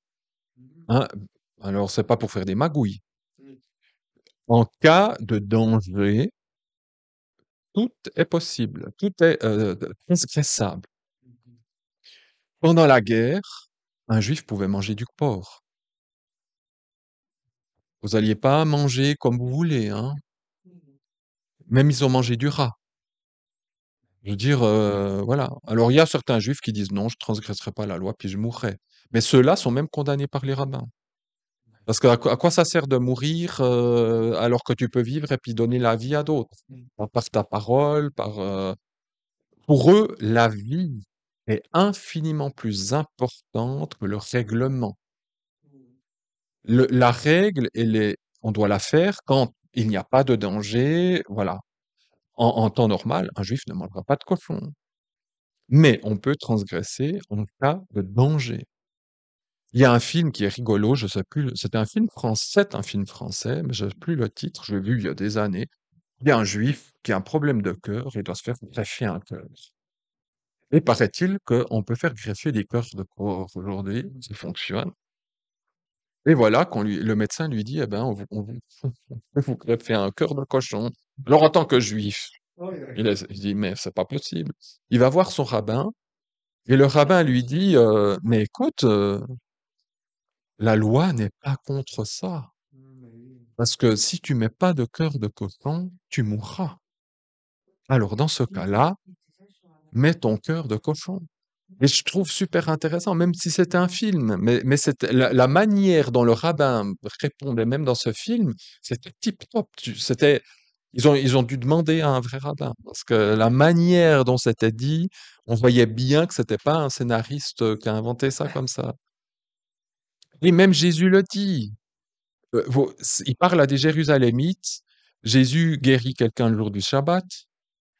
Hein. Alors, c'est pas pour faire des magouilles. En cas de danger, tout est possible, tout est transgressable. Pendant la guerre, un juif pouvait manger du porc. Vous alliez pas manger comme vous voulez, hein. Même ils ont mangé du rat. Je veux dire, voilà. Alors il y a certains juifs qui disent: «Non, je transgresserai pas la loi, puis je mourrai». Mais ceux-là sont même condamnés par les rabbins. Parce à quoi ça sert de mourir, alors que tu peux vivre et puis donner la vie à d'autres? Par ta parole, pour eux, la vie est infiniment plus importante que le règlement. La règle, on doit la faire quand il n'y a pas de danger, voilà. En temps normal, un juif ne mangera pas de cochon. Mais on peut transgresser en cas de danger. Il y a un film qui est rigolo, je sais plus, c'était un film français, c'est un film français, mais je sais plus le titre, je l'ai vu il y a des années. Il y a un juif qui a un problème de cœur et doit se faire greffer un cœur. Et paraît-il qu'on peut faire greffer des cœurs de corps aujourd'hui, ça fonctionne. Et voilà, le médecin lui dit, eh ben, on peut vous greffer un cœur de cochon. Alors, en tant que juif, il dit, mais c'est pas possible. Il va voir son rabbin, et le rabbin lui dit, mais écoute, la loi n'est pas contre ça. Parce que si tu mets pas de cœur de cochon, tu mourras. Alors, dans ce cas-là, mets ton cœur de cochon. Et je trouve super intéressant, même si c'était un film, mais c'était la manière dont le rabbin répondait, même dans ce film, c'était tip top. Ils ont dû demander à un vrai rabbin, parce que la manière dont c'était dit, on voyait bien que c'était pas un scénariste qui a inventé ça comme ça. Et même Jésus le dit. Il parle à des Jérusalémites. Jésus guérit quelqu'un le jour du Shabbat.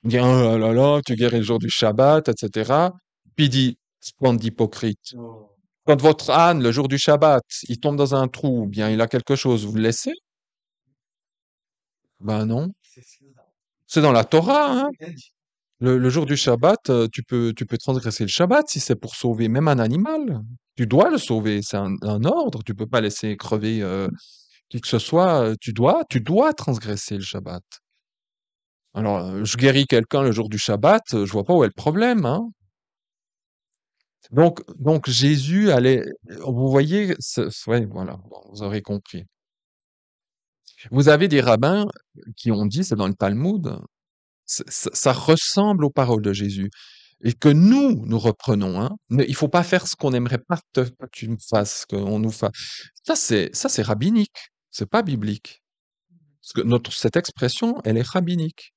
Il dit, oh là là là, tu guéris le jour du Shabbat, etc. Puis il dit, bande d'hypocrites. Quand votre âne, le jour du Shabbat, il tombe dans un trou, ou bien il a quelque chose, vous le laissez? Ben non. C'est dans la Torah, hein. Le jour du Shabbat, tu peux transgresser le Shabbat si c'est pour sauver même un animal. Tu dois le sauver, c'est un ordre. Tu peux pas laisser crever qui que ce soit. Tu dois transgresser le Shabbat. Alors, je guéris quelqu'un le jour du Shabbat, je vois pas où est le problème, hein. Donc Jésus allait, vous voyez, ouais, voilà, bon, vous aurez compris. Vous avez des rabbins qui ont dit, c'est dans le Talmud, ça ressemble aux paroles de Jésus. Et que nous reprenons, hein. Mais il faut pas faire ce qu'on aimerait pas que tu nous fasses, qu'on nous fasse. Ça c'est rabbinique. C'est pas biblique. Parce que cette expression, elle est rabbinique.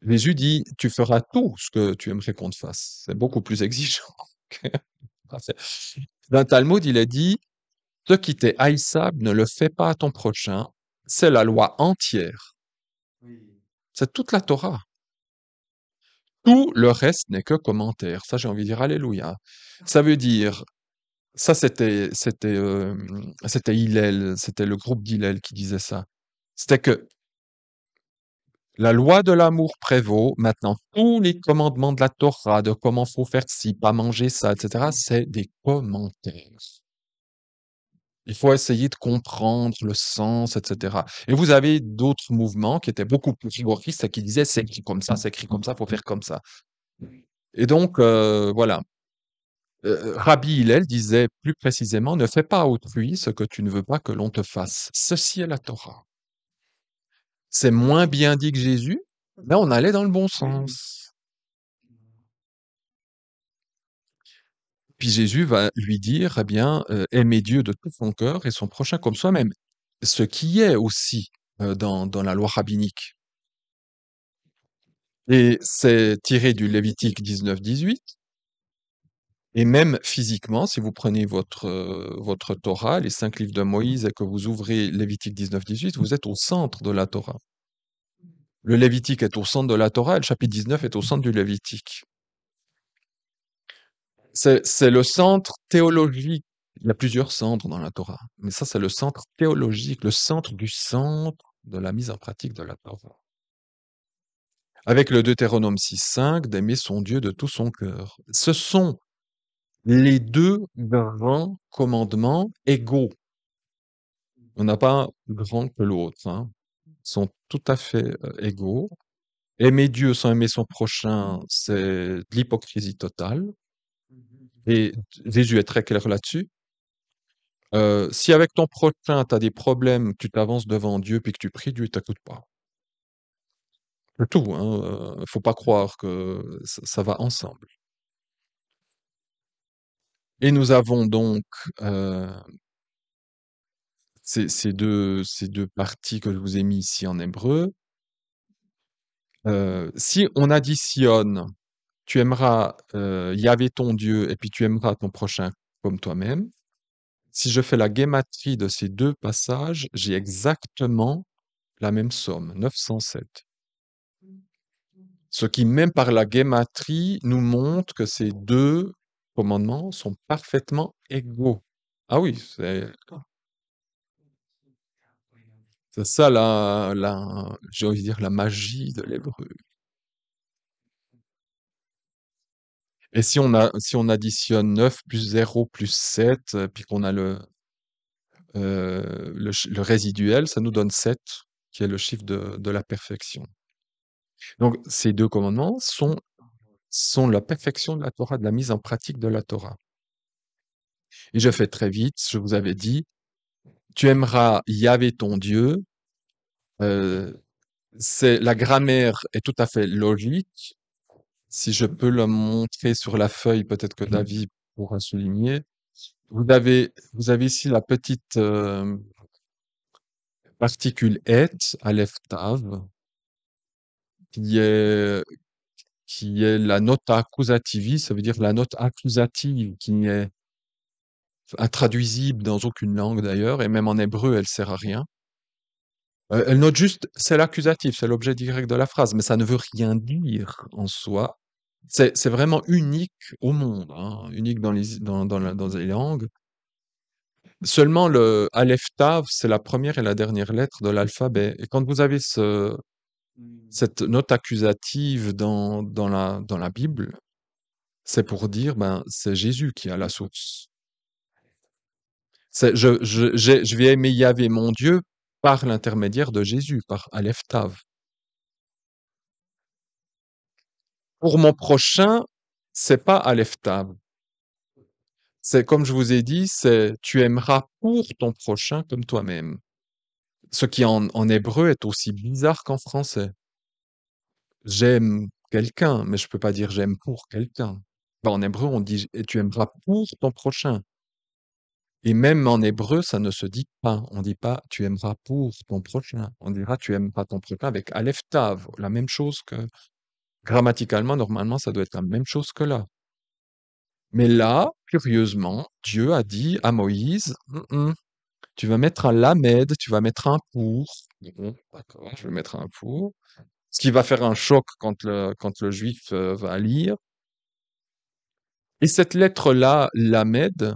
Jésus dit, tu feras tout ce que tu aimerais qu'on te fasse. C'est beaucoup plus exigeant. que- Dans le Talmud, il a dit, ce qui t'est haïssable, ne le fais pas à ton prochain. C'est la loi entière. C'est toute la Torah. Tout le reste n'est que commentaire. Ça, j'ai envie de dire Alléluia. Ça veut dire, ça c'était Hillel, c'était le groupe d'Hillel qui disait ça. C'était que la loi de l'amour prévaut. Maintenant, tous les commandements de la Torah, de comment faut faire ci, pas manger ça, etc., c'est des commentaires. Il faut essayer de comprendre le sens, etc. Et vous avez d'autres mouvements qui étaient beaucoup plus rigoristes et qui disaient c'est écrit comme ça, faut faire comme ça. Et donc, voilà. Rabbi Hillel disait plus précisément, ne fais pas à autrui ce que tu ne veux pas que l'on te fasse. Ceci est la Torah. C'est moins bien dit que Jésus, mais on allait dans le bon sens. Puis Jésus va lui dire, eh bien, aimez Dieu de tout son cœur et son prochain comme soi-même. Ce qui est aussi dans la loi rabbinique. Et c'est tiré du Lévitique 19-18. Et même physiquement, si vous prenez votre Torah, les 5 livres de Moïse, et que vous ouvrez Lévitique 19-18, vous êtes au centre de la Torah. Le Lévitique est au centre de la Torah et le chapitre 19 est au centre du Lévitique. C'est le centre théologique. Il y a plusieurs centres dans la Torah, mais ça, c'est le centre théologique, le centre du centre de la mise en pratique de la Torah. Avec le Deutéronome 6.5, d'aimer son Dieu de tout son cœur. Ce sont les deux grands commandements égaux. On n'a pas grand que l'autre, hein. Ils sont tout à fait égaux. Aimer Dieu sans aimer son prochain, c'est de l'hypocrisie totale. Et Jésus est très clair là-dessus. Si avec ton prochain, tu as des problèmes, tu t'avances devant Dieu puis que tu pries, Dieu ne t'écoute pas. C'est tout, hein. Faut pas croire que ça va ensemble. Et nous avons donc ces deux parties que je vous ai mis ici en hébreu. Si on additionne, tu aimeras Yahvé ton Dieu et puis tu aimeras ton prochain comme toi-même. Si je fais la guématrie de ces deux passages, j'ai exactement la même somme, 907. Ce qui, même par la guématrie, nous montre que ces deux commandements sont parfaitement égaux. Ah oui, c'est ça j'ai envie de dire la magie de l'hébreu. Et si on additionne 9 plus 0 plus 7, puis qu'on a le résiduel, ça nous donne 7, qui est le chiffre de la perfection. Donc, ces deux commandements sont la perfection de la Torah, de la mise en pratique de la Torah. Et je fais très vite, je vous avais dit, tu aimeras Yahvé ton Dieu. euh, la grammaire est tout à fait logique. Si je peux le montrer sur la feuille, peut-être que David pourra souligner. Vous avez ici la petite particule et, aleph tav, qui est, qui est la note accusativi, ça veut dire la note accusative, qui n'est intraduisible dans aucune langue d'ailleurs, et même en hébreu, elle sert à rien. Elle note juste, c'est l'accusatif, c'est l'objet direct de la phrase, mais ça ne veut rien dire en soi. C'est vraiment unique au monde, hein, unique dans les langues. Seulement le Aleph Tav, c'est la première et la dernière lettre de l'alphabet. Et quand vous avez cette note accusative dans la Bible, c'est pour dire, ben, c'est Jésus qui a la source. Je vais aimer Yahvé mon Dieu par l'intermédiaire de Jésus, par Aleph Tav. Pour mon prochain, c'est pas Aleph Tav. C'est comme je vous ai dit, c'est tu aimeras pour ton prochain comme toi-même. Ce qui en hébreu est aussi bizarre qu'en français. J'aime quelqu'un, mais je peux pas dire j'aime pour quelqu'un. Ben, en hébreu, on dit et tu aimeras pour ton prochain. Et même en hébreu, ça ne se dit pas. On dit pas tu aimeras pour ton prochain. On dira tu aimeras ton prochain avec Aleph Tav. La même chose que grammaticalement, normalement, ça doit être la même chose que là. Mais là, curieusement, Dieu a dit à Moïse, tu vas mettre un lamed, tu vas mettre un pour. Bon, d'accord, je vais mettre un pour. Ce qui va faire un choc quand le juif va lire. Et cette lettre-là, lamed,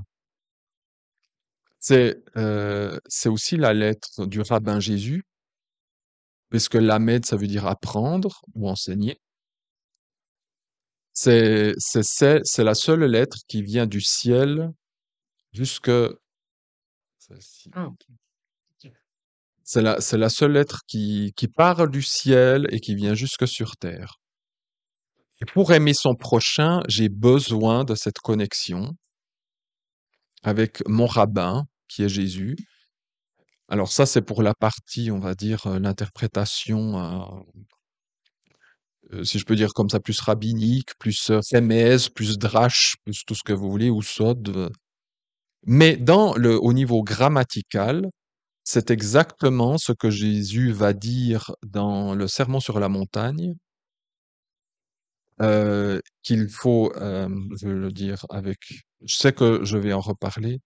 c'est aussi la lettre du rabbin Jésus, puisque lamed, ça veut dire apprendre ou enseigner. C'est la seule lettre qui vient du ciel jusque. Ah, ok. C'est la seule lettre qui part du ciel et qui vient jusque sur terre. Et pour aimer son prochain, j'ai besoin de cette connexion avec mon rabbin, qui est Jésus, Alors ça, c'est pour la partie, on va dire, l'interprétation, si je peux dire comme ça, plus rabbinique, plus Remez, plus Drash, plus tout ce que vous voulez, ou Sod. Mais au niveau grammatical, c'est exactement ce que Jésus va dire dans le Sermon sur la montagne, qu'il faut, je vais le dire avec, je sais que je vais en reparler,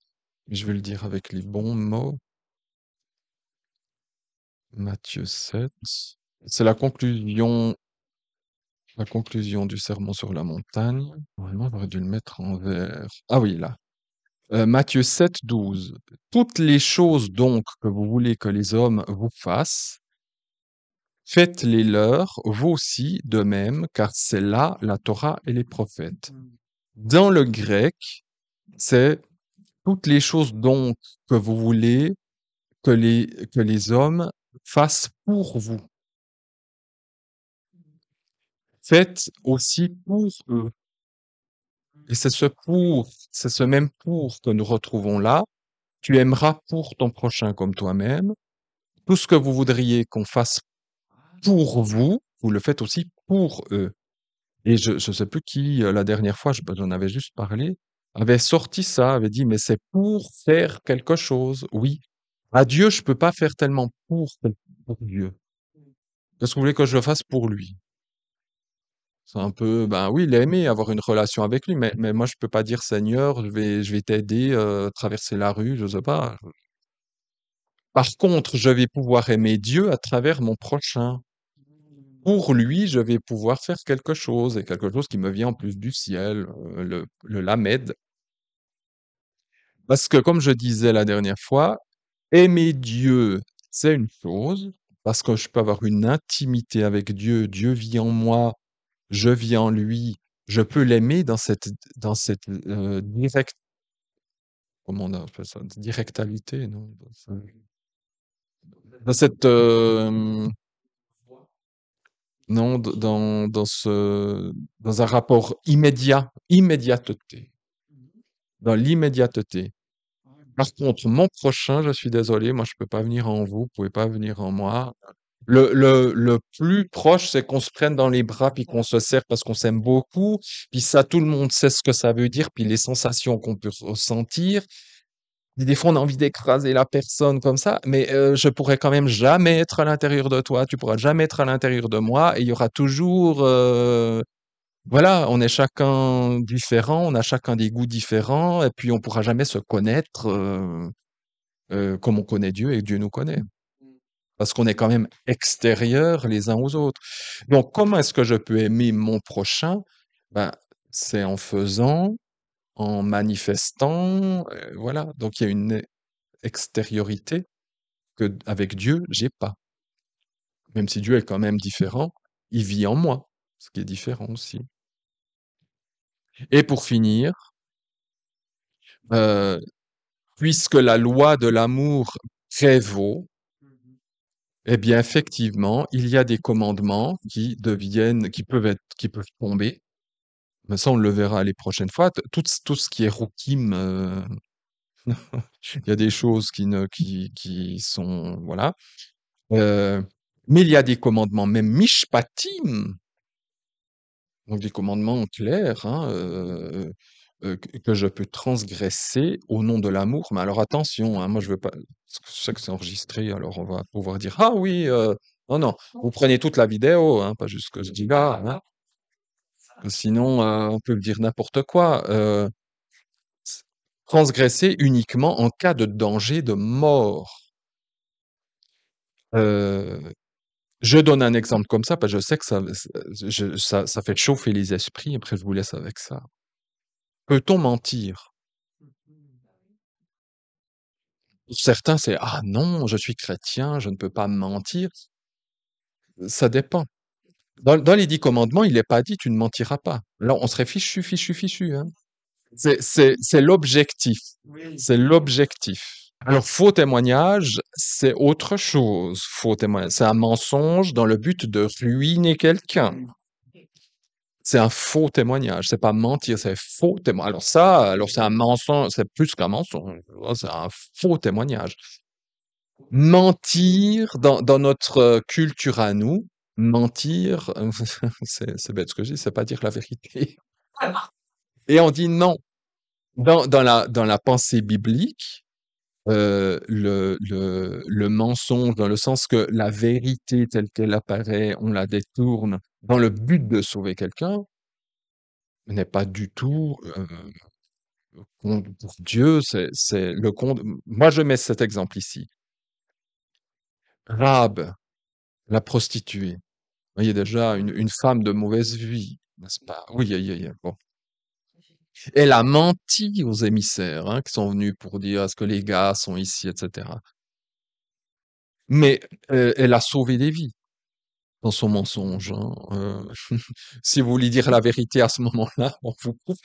mais je vais le dire avec les bons mots. Matthieu 7. C'est la conclusion du Sermon sur la montagne. Normalement, j'aurais dû le mettre en vert. Ah oui, là. Matthieu 7, 12. Toutes les choses donc que vous voulez que les hommes vous fassent, faites-les leur, vous aussi, de même, car c'est là la Torah et les prophètes. Dans le grec, c'est toutes les choses donc que vous voulez que les hommes fassent pour vous. Faites aussi pour eux. Et c'est ce même pour que nous retrouvons là. Tu aimeras pour ton prochain comme toi-même. Tout ce que vous voudriez qu'on fasse pour vous, vous le faites aussi pour eux. Et je ne sais plus qui, la dernière fois, j'en avais juste parlé, avait sorti ça, avait dit, mais c'est pour faire quelque chose. Oui. À Dieu, je peux pas faire tellement pour Dieu. Qu'est-ce que vous voulez que je fasse pour lui? C'est un peu, ben oui, l'aimer, avoir une relation avec lui, mais moi, je peux pas dire, Seigneur, je vais t'aider, traverser la rue, je sais pas. Par contre, je vais pouvoir aimer Dieu à travers mon prochain. Pour lui, je vais pouvoir faire quelque chose, et quelque chose qui me vient en plus du ciel, le Lamed. Parce que, comme je disais la dernière fois, aimer Dieu, c'est une chose, parce que je peux avoir une intimité avec Dieu, Dieu vit en moi, je vis en lui, je peux l'aimer dans cette comment on appelle ça, directalité, non? Dans cette, non, dans un rapport immédiateté, dans l'immédiateté. Par contre, mon prochain, je suis désolé, moi je peux pas venir en vous, vous pouvez pas venir en moi. Le plus proche, c'est qu'on se prenne dans les bras puis qu'on se serre parce qu'on s'aime beaucoup. Puis ça, tout le monde sait ce que ça veut dire, puis les sensations qu'on peut ressentir. Des fois, on a envie d'écraser la personne comme ça, mais je pourrais quand même jamais être à l'intérieur de toi, tu pourras jamais être à l'intérieur de moi, et il y aura toujours, voilà, on est chacun différent, on a chacun des goûts différents, et puis on pourra jamais se connaître comme on connaît Dieu et Dieu nous connaît, parce qu'on est quand même extérieurs les uns aux autres. Donc, comment est-ce que je peux aimer mon prochain? Ben, c'est en faisant, en manifestant, voilà. Donc, il y a une extériorité que avec Dieu, j'ai pas. Même si Dieu est quand même différent, il vit en moi, ce qui est différent aussi. Et pour finir, euh, puisque la loi de l'amour prévaut, eh bien effectivement, il y a des commandements qui peuvent tomber. Mais ça, on le verra les prochaines fois. Tout ce qui est roukim, il y a des choses qui sont, voilà. Euh, mais il y a des commandements, même mishpatim, donc des commandements clairs, hein, que je peux transgresser au nom de l'amour. Mais alors attention, hein, moi je veux pas, parce que je sais que c'est enregistré, alors on va pouvoir dire, ah oui, non, non, vous prenez toute la vidéo, hein, pas juste ce que je dis là, hein, sinon on peut dire n'importe quoi. S- Transgresser uniquement en cas de danger de mort. Euh, je donne un exemple comme ça, parce que je sais que ça fait chauffer les esprits, après je vous laisse avec ça. Peut-on mentir? Pour certains, c'est ah non, je suis chrétien, je ne peux pas mentir. Ça dépend. Dans les 10 commandements, il n'est pas dit tu ne mentiras pas. Là, on serait fichu, fichu, fichu, hein. C'est l'objectif. C'est l'objectif. Alors, faux témoignage, c'est autre chose. Faux témoignage, c'est un mensonge dans le but de ruiner quelqu'un. C'est un faux témoignage. C'est pas mentir, c'est faux témoignage. Alors c'est un mensonge, c'est plus qu'un mensonge. C'est un faux témoignage. mentir dans notre culture à nous, mentir, c'est bête ce que je dis, c'est pas dire la vérité. Et on dit non. Dans la pensée biblique, le mensonge, dans le sens que la vérité telle qu'elle apparaît, on la détourne dans le but de sauver quelqu'un, n'est pas du tout pour Dieu. C'est le compte. Moi, je mets cet exemple ici. Rahab, la prostituée. Vous voyez déjà une femme de mauvaise vie, n'est-ce pas? Oui, bon. Elle a menti aux émissaires, hein, qui sont venus pour dire est-ce que les gars sont ici, etc. Mais elle a sauvé des vies dans son mensonge, hein. Si vous voulez dire la vérité à ce moment-là, on vous coupe.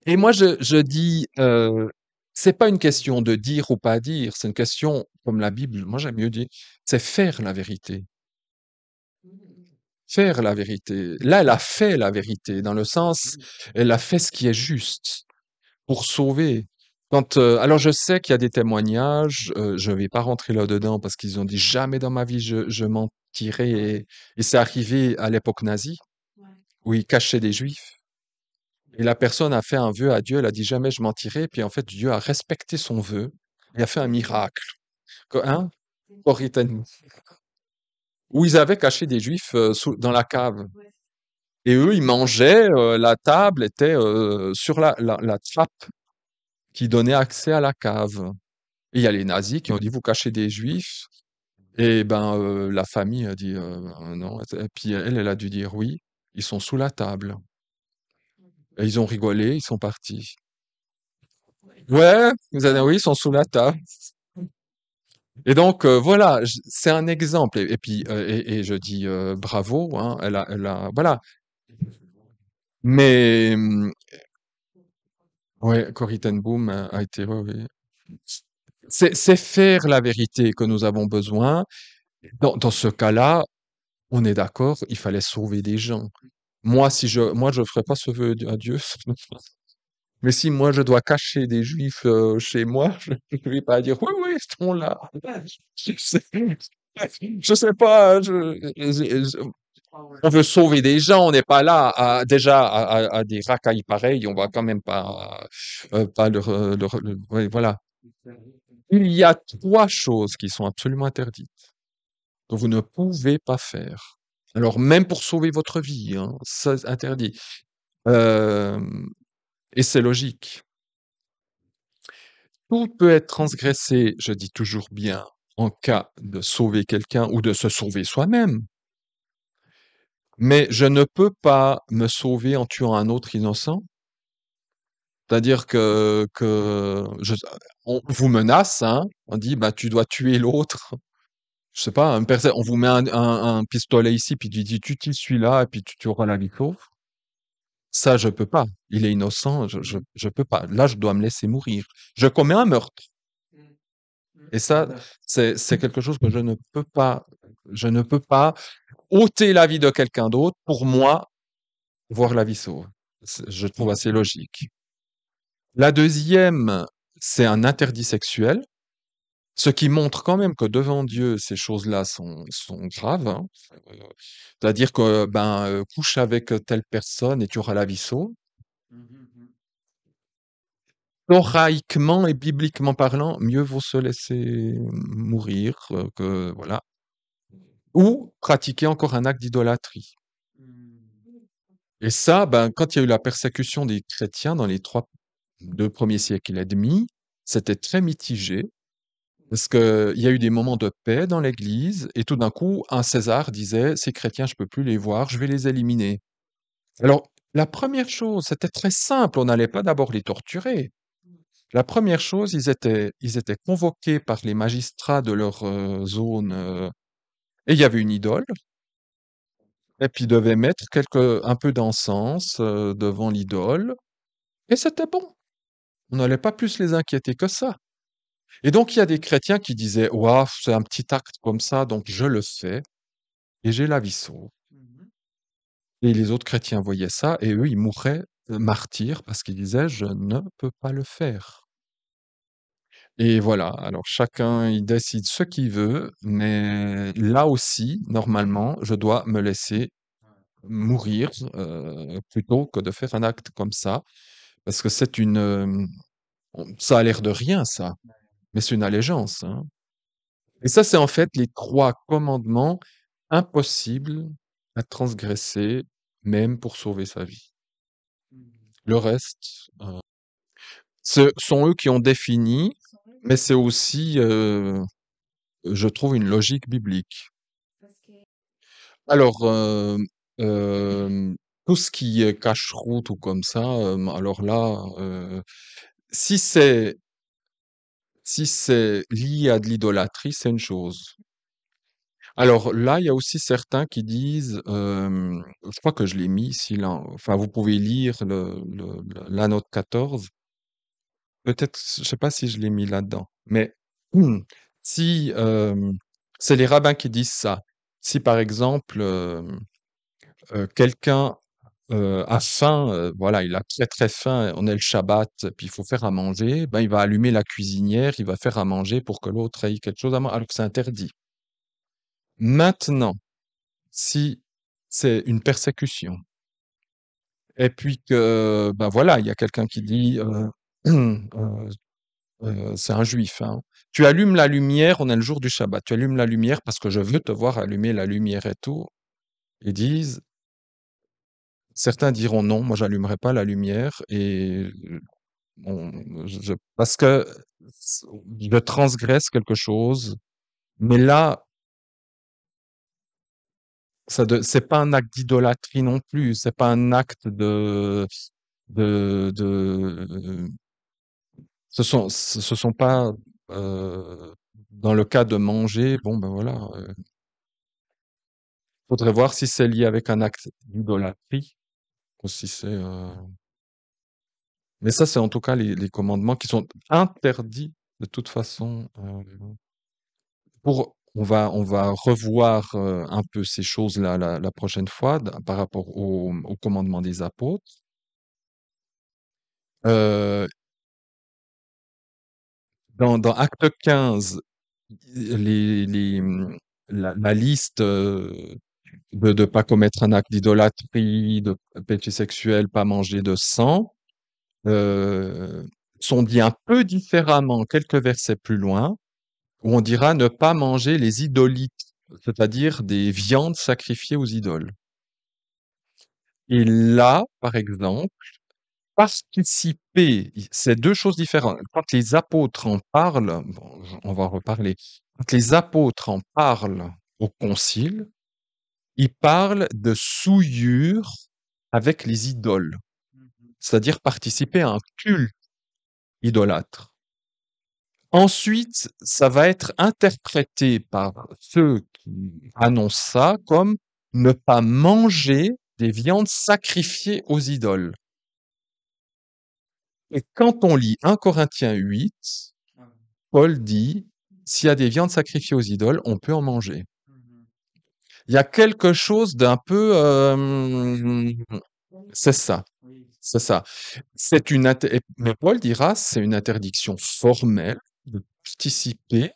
Et moi, je dis, c'est pas une question de dire ou pas dire, c'est une question, comme la Bible, moi j'aime mieux dire, c'est faire la vérité. Faire la vérité. Là, elle a fait la vérité, dans le sens, elle a fait ce qui est juste pour sauver. Alors je sais qu'il y a des témoignages, je vais pas rentrer là-dedans parce qu'ils ont dit jamais dans ma vie je mentirai et c'est arrivé à l'époque nazie où ils cachaient des juifs et la personne a fait un vœu à Dieu, elle a dit jamais je mentirai, puis en fait Dieu a respecté son vœu et a fait un miracle. Hein? Corrie ten- Où ils avaient caché des juifs dans la cave. Et eux, ils mangeaient, la table était sur la trappe qui donnait accès à la cave. Et il y a les nazis qui ont dit, vous cachez des juifs. Et ben, la famille a dit, non. Et puis elle a dû dire oui, ils sont sous la table. Et ils ont rigolé, ils sont partis. Ouais, vous avez, oui, ils sont sous la table. Et donc, voilà, c'est un exemple. Et puis, et je dis bravo, hein, voilà. Mais, ouais, Corrie ten Boom a été, ouais, ouais. C'est faire la vérité que nous avons besoin. Dans ce cas-là, on est d'accord, il fallait sauver des gens. Moi, je ferais pas ce vœu à Dieu. Mais si moi, je dois cacher des juifs chez moi, je vais pas dire, oui, oui, ils sont là. Je sais, je sais pas, on veut sauver des gens, on n'est pas là déjà à des racailles pareilles, on va quand même pas ouais, voilà. Il y a trois choses qui sont absolument interdites, que vous ne pouvez pas faire. Alors, même pour sauver votre vie, hein, ça, c'est interdit. Euh, et c'est logique. Tout peut être transgressé, je dis toujours bien, en cas de sauver quelqu'un ou de se sauver soi-même. Mais je ne peux pas me sauver en tuant un autre innocent. C'est-à-dire on vous menace, hein, on dit bah tu dois tuer l'autre. Je sais pas, on vous met un pistolet ici, puis tu dis tu tues celui-là, et puis tu auras la vie sauve. Ça, je peux pas. Il est innocent, je peux pas. Là, je dois me laisser mourir. Je commets un meurtre. Et ça, c'est quelque chose que je ne peux pas. Je ne peux pas ôter la vie de quelqu'un d'autre pour moi, voir la vie sauve. Je trouve assez logique. La deuxième, c'est un interdit sexuel, ce qui montre quand même que devant Dieu, ces choses-là sont graves, hein. Euh, C'est-à-dire que ben couche avec telle personne et tu auras la vie sauve. Thoraïquement et bibliquement parlant, mieux vaut se laisser mourir que voilà, ou pratiquer encore un acte d'idolâtrie. Et ça, ben, quand il y a eu la persécution des chrétiens dans les deux premiers siècles et demi, c'était très mitigé parce qu'il y a eu des moments de paix dans l'Église et tout d'un coup, un César disait, ces chrétiens, je peux plus les voir, je vais les éliminer. Alors, la première chose, c'était très simple, on n'allait pas d'abord les torturer. La première chose, ils étaient convoqués par les magistrats de leur zone et il y avait une idole. Et puis ils devaient mettre un peu d'encens devant l'idole et c'était bon. On n'allait pas plus les inquiéter que ça. Et donc il y a des chrétiens qui disaient, ouah, c'est un petit acte comme ça, donc je le fais et j'ai la vie sauve. Et les autres chrétiens voyaient ça et eux, ils mouraient martyrs parce qu'ils disaient, je ne peux pas le faire. Et voilà, alors chacun il décide ce qu'il veut, mais là aussi, normalement, je dois me laisser mourir plutôt que de faire un acte comme ça, parce que c'est une, ça a l'air de rien ça, mais c'est une allégeance, hein. Et ça, c'est en fait les trois commandements impossibles à transgresser, même pour sauver sa vie. Le reste, ce sont eux qui ont défini, mais c'est aussi, je trouve, une logique biblique. Alors, tout ce qui est cache-route ou comme ça, alors là, si c'est si c'est lié à de l'idolâtrie, c'est une chose. Alors là, il y a aussi certains qui disent, je crois que je l'ai mis ici là, enfin vous pouvez lire la note 14. Peut-être, je sais pas si je l'ai mis là-dedans, mais si c'est les rabbins qui disent ça. Si par exemple quelqu'un a faim, voilà, il a très très faim, on est le Shabbat, puis il faut faire à manger, ben il va allumer la cuisinière, il va faire à manger pour que l'autre ait quelque chose à manger, alors que c'est interdit. Maintenant, si c'est une persécution, et puis que, ben voilà, il y a quelqu'un qui dit, c'est un juif, hein. Tu allumes la lumière, on est le jour du Shabbat. Tu allumes la lumière parce que je veux te voir allumer la lumière et tout. Ils disent, certains diront non, moi j'allumerai pas la lumière et parce que je transgresse quelque chose. Mais là, c'est pas un acte d'idolâtrie non plus. C'est pas un acte de, ce sont pas, dans le cas de manger, bon ben voilà, faudrait voir si c'est lié avec un acte d'idolâtrie ou si c'est, mais ça, c'est en tout cas les commandements qui sont interdits de toute façon. On va revoir un peu ces choses-là la prochaine fois par rapport au commandement des apôtres. Euh, dans Acte 15, la liste de ne pas commettre un acte d'idolâtrie, de péché sexuel, pas manger de sang, euh, sont dit un peu différemment quelques versets plus loin, où on dira ne pas manger les idolites, c'est-à-dire des viandes sacrifiées aux idoles. Et là, par exemple, participer, c'est deux choses différentes. Quand les apôtres en parlent, bon, on va en reparler, quand les apôtres en parlent au concile, ils parlent de souillure avec les idoles, c'est-à-dire participer à un culte idolâtre. Ensuite, ça va être interprété par ceux qui annoncent ça comme ne pas manger des viandes sacrifiées aux idoles. Et quand on lit 1 Corinthiens 8, Paul dit, s'il y a des viandes sacrifiées aux idoles, on peut en manger. Il y a quelque chose d'un peu, c'est ça, c'est ça. Mais Paul dira, c'est une interdiction formelle de participer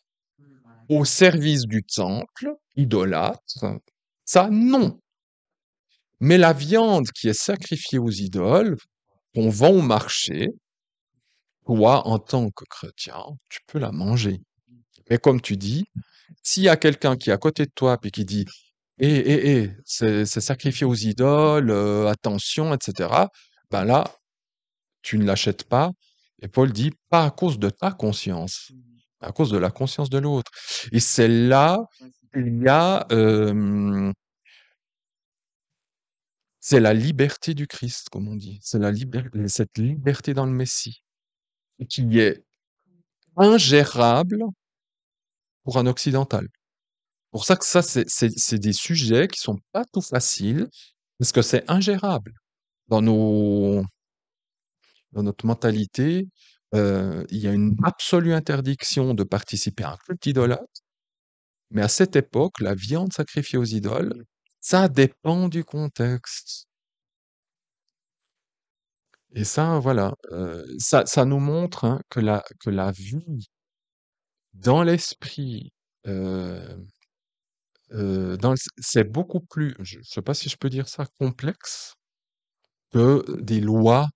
au service du temple idolâtre. Ça, non. Mais la viande qui est sacrifiée aux idoles, qu'on vend au marché, toi, en tant que chrétien, tu peux la manger. Mais comme tu dis, s'il y a quelqu'un qui est à côté de toi et qui dit c'est sacrifié aux idoles, attention, etc., ben là, tu ne l'achètes pas. Et Paul dit pas à cause de ta conscience, à cause de la conscience de l'autre. Et c'est là qu'il y a, c'est la liberté du Christ, comme on dit. C'est cette liberté dans le Messie qui est ingérable pour un occidental. Pour ça que ça, c'est des sujets qui sont pas tout faciles, parce que c'est ingérable dans dans notre mentalité. Il y a une absolue interdiction de participer à un culte idolâtre, mais à cette époque, la viande sacrifiée aux idoles, ça dépend du contexte. Et ça, voilà, ça nous montre hein, que la vie dans l'esprit, euh, c'est beaucoup plus, je ne sais pas si je peux dire ça, complexe que des lois.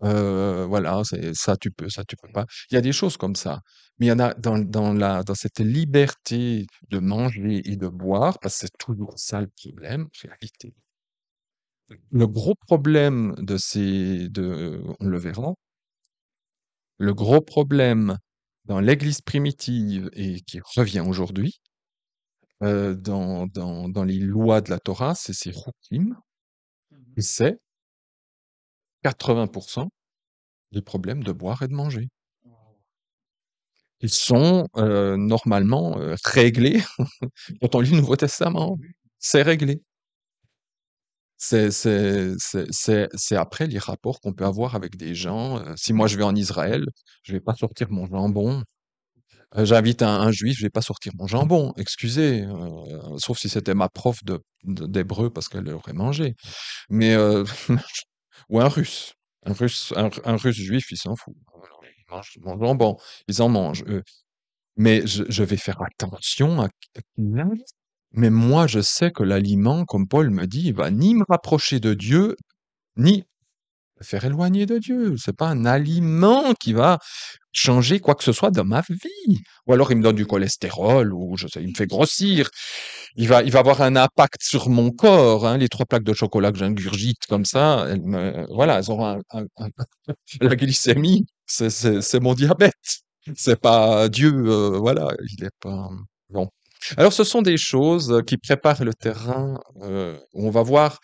Voilà, c'est ça tu peux pas. Il y a des choses comme ça, mais il y en a dans cette liberté de manger et de boire, parce que c'est toujours ça le problème, en réalité. Le gros problème on le verra, le gros problème dans l'Église primitive et qui revient aujourd'hui, dans les lois de la Torah, c'est ces chukim, et c'est 80% des problèmes de boire et de manger. Ils sont normalement réglés quand on lit le Nouveau Testament. C'est réglé. C'est après les rapports qu'on peut avoir avec des gens. Si moi je vais en Israël, je vais pas sortir mon jambon. J'invite un juif, je vais pas sortir mon jambon. Excusez, sauf si c'était ma prof d'hébreu parce qu'elle aurait mangé. Mais ou un russe. Un russe juif, il s'en fout. Il mange mon jambon. Ils en mangent. Mais je vais faire attention à qui j'invite. Mais moi, je sais que l'aliment, comme Paul me dit, il va ni me rapprocher de Dieu, ni me faire éloigner de Dieu. C'est pas un aliment qui va changer quoi que ce soit dans ma vie. Ou alors il me donne du cholestérol, ou je sais, il me fait grossir. Il va avoir un impact sur mon corps, hein. Les 3 plaques de chocolat que j'ingurgite comme ça, voilà, elles auront la glycémie, c'est mon diabète. C'est pas Dieu, voilà, il est pas bon. Alors ce sont des choses, qui préparent le terrain, où on va voir,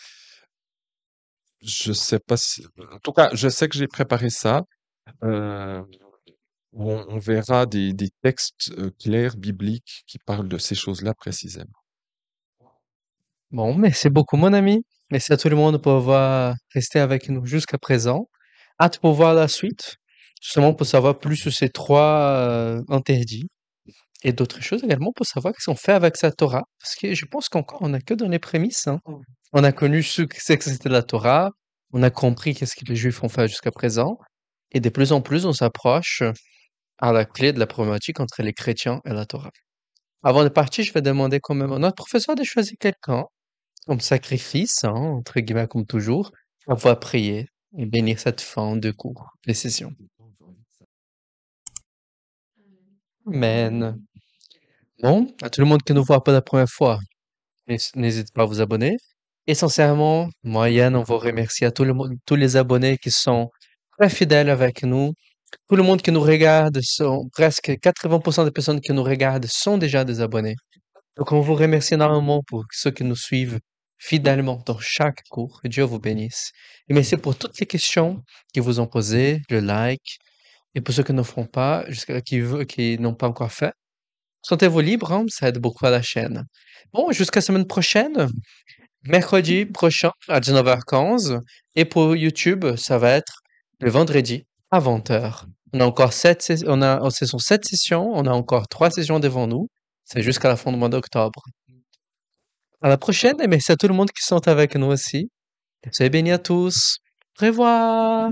je sais pas si en tout cas, je sais que j'ai préparé ça, heu, où on verra des textes, clairs, bibliques qui parlent de ces choses-là précisément. Bon, merci beaucoup, mon ami. Merci à tout le monde pour avoir resté avec nous jusqu'à présent. Hâte pour voir la suite, justement pour savoir plus sur ces trois interdits et d'autres choses également pour savoir qu'est-ce qu'on fait avec sa Torah. Parce que je pense qu'encore on n'a que dans les prémices, hein. On a connu ce que c'est que c'était la Torah, on a compris qu'est-ce que les Juifs ont fait jusqu'à présent, et de plus en plus on s'approche à la clé de la problématique entre les chrétiens et la Torah. Avant de partir, je vais demander quand même à notre professeur de choisir quelqu'un comme sacrifice, hein, entre guillemets, comme toujours, on va prier et bénir cette fin de cours, de session. Amen. Bon, à tout le monde qui nous voit pas la première fois, n'hésitez pas à vous abonner. Et sincèrement, moi, Yann, on vous remercie à tout le monde, tous les abonnés qui sont très fidèles avec nous. Tout le monde qui nous regarde sont, presque 80% des personnes qui nous regardent sont déjà des abonnés. Donc, on vous remercie énormément pour ceux qui nous suivent fidèlement dans chaque cours. Que Dieu vous bénisse. Et merci pour toutes les questions qui vous ont posées, le like. Et pour ceux qui ne feront pas, qui n'ont pas encore fait, sentez-vous libre, hein, ça aide beaucoup à la chaîne. Bon, jusqu'à la semaine prochaine, mercredi prochain à 19h15. Et pour YouTube, ça va être le vendredi à 20h. On a encore ce sont 7 sessions, on a encore 3 sessions devant nous. C'est jusqu'à la fin du mois d'octobre. À la prochaine et merci à tout le monde qui sont avec nous aussi. Soyez bénis à tous. Au revoir.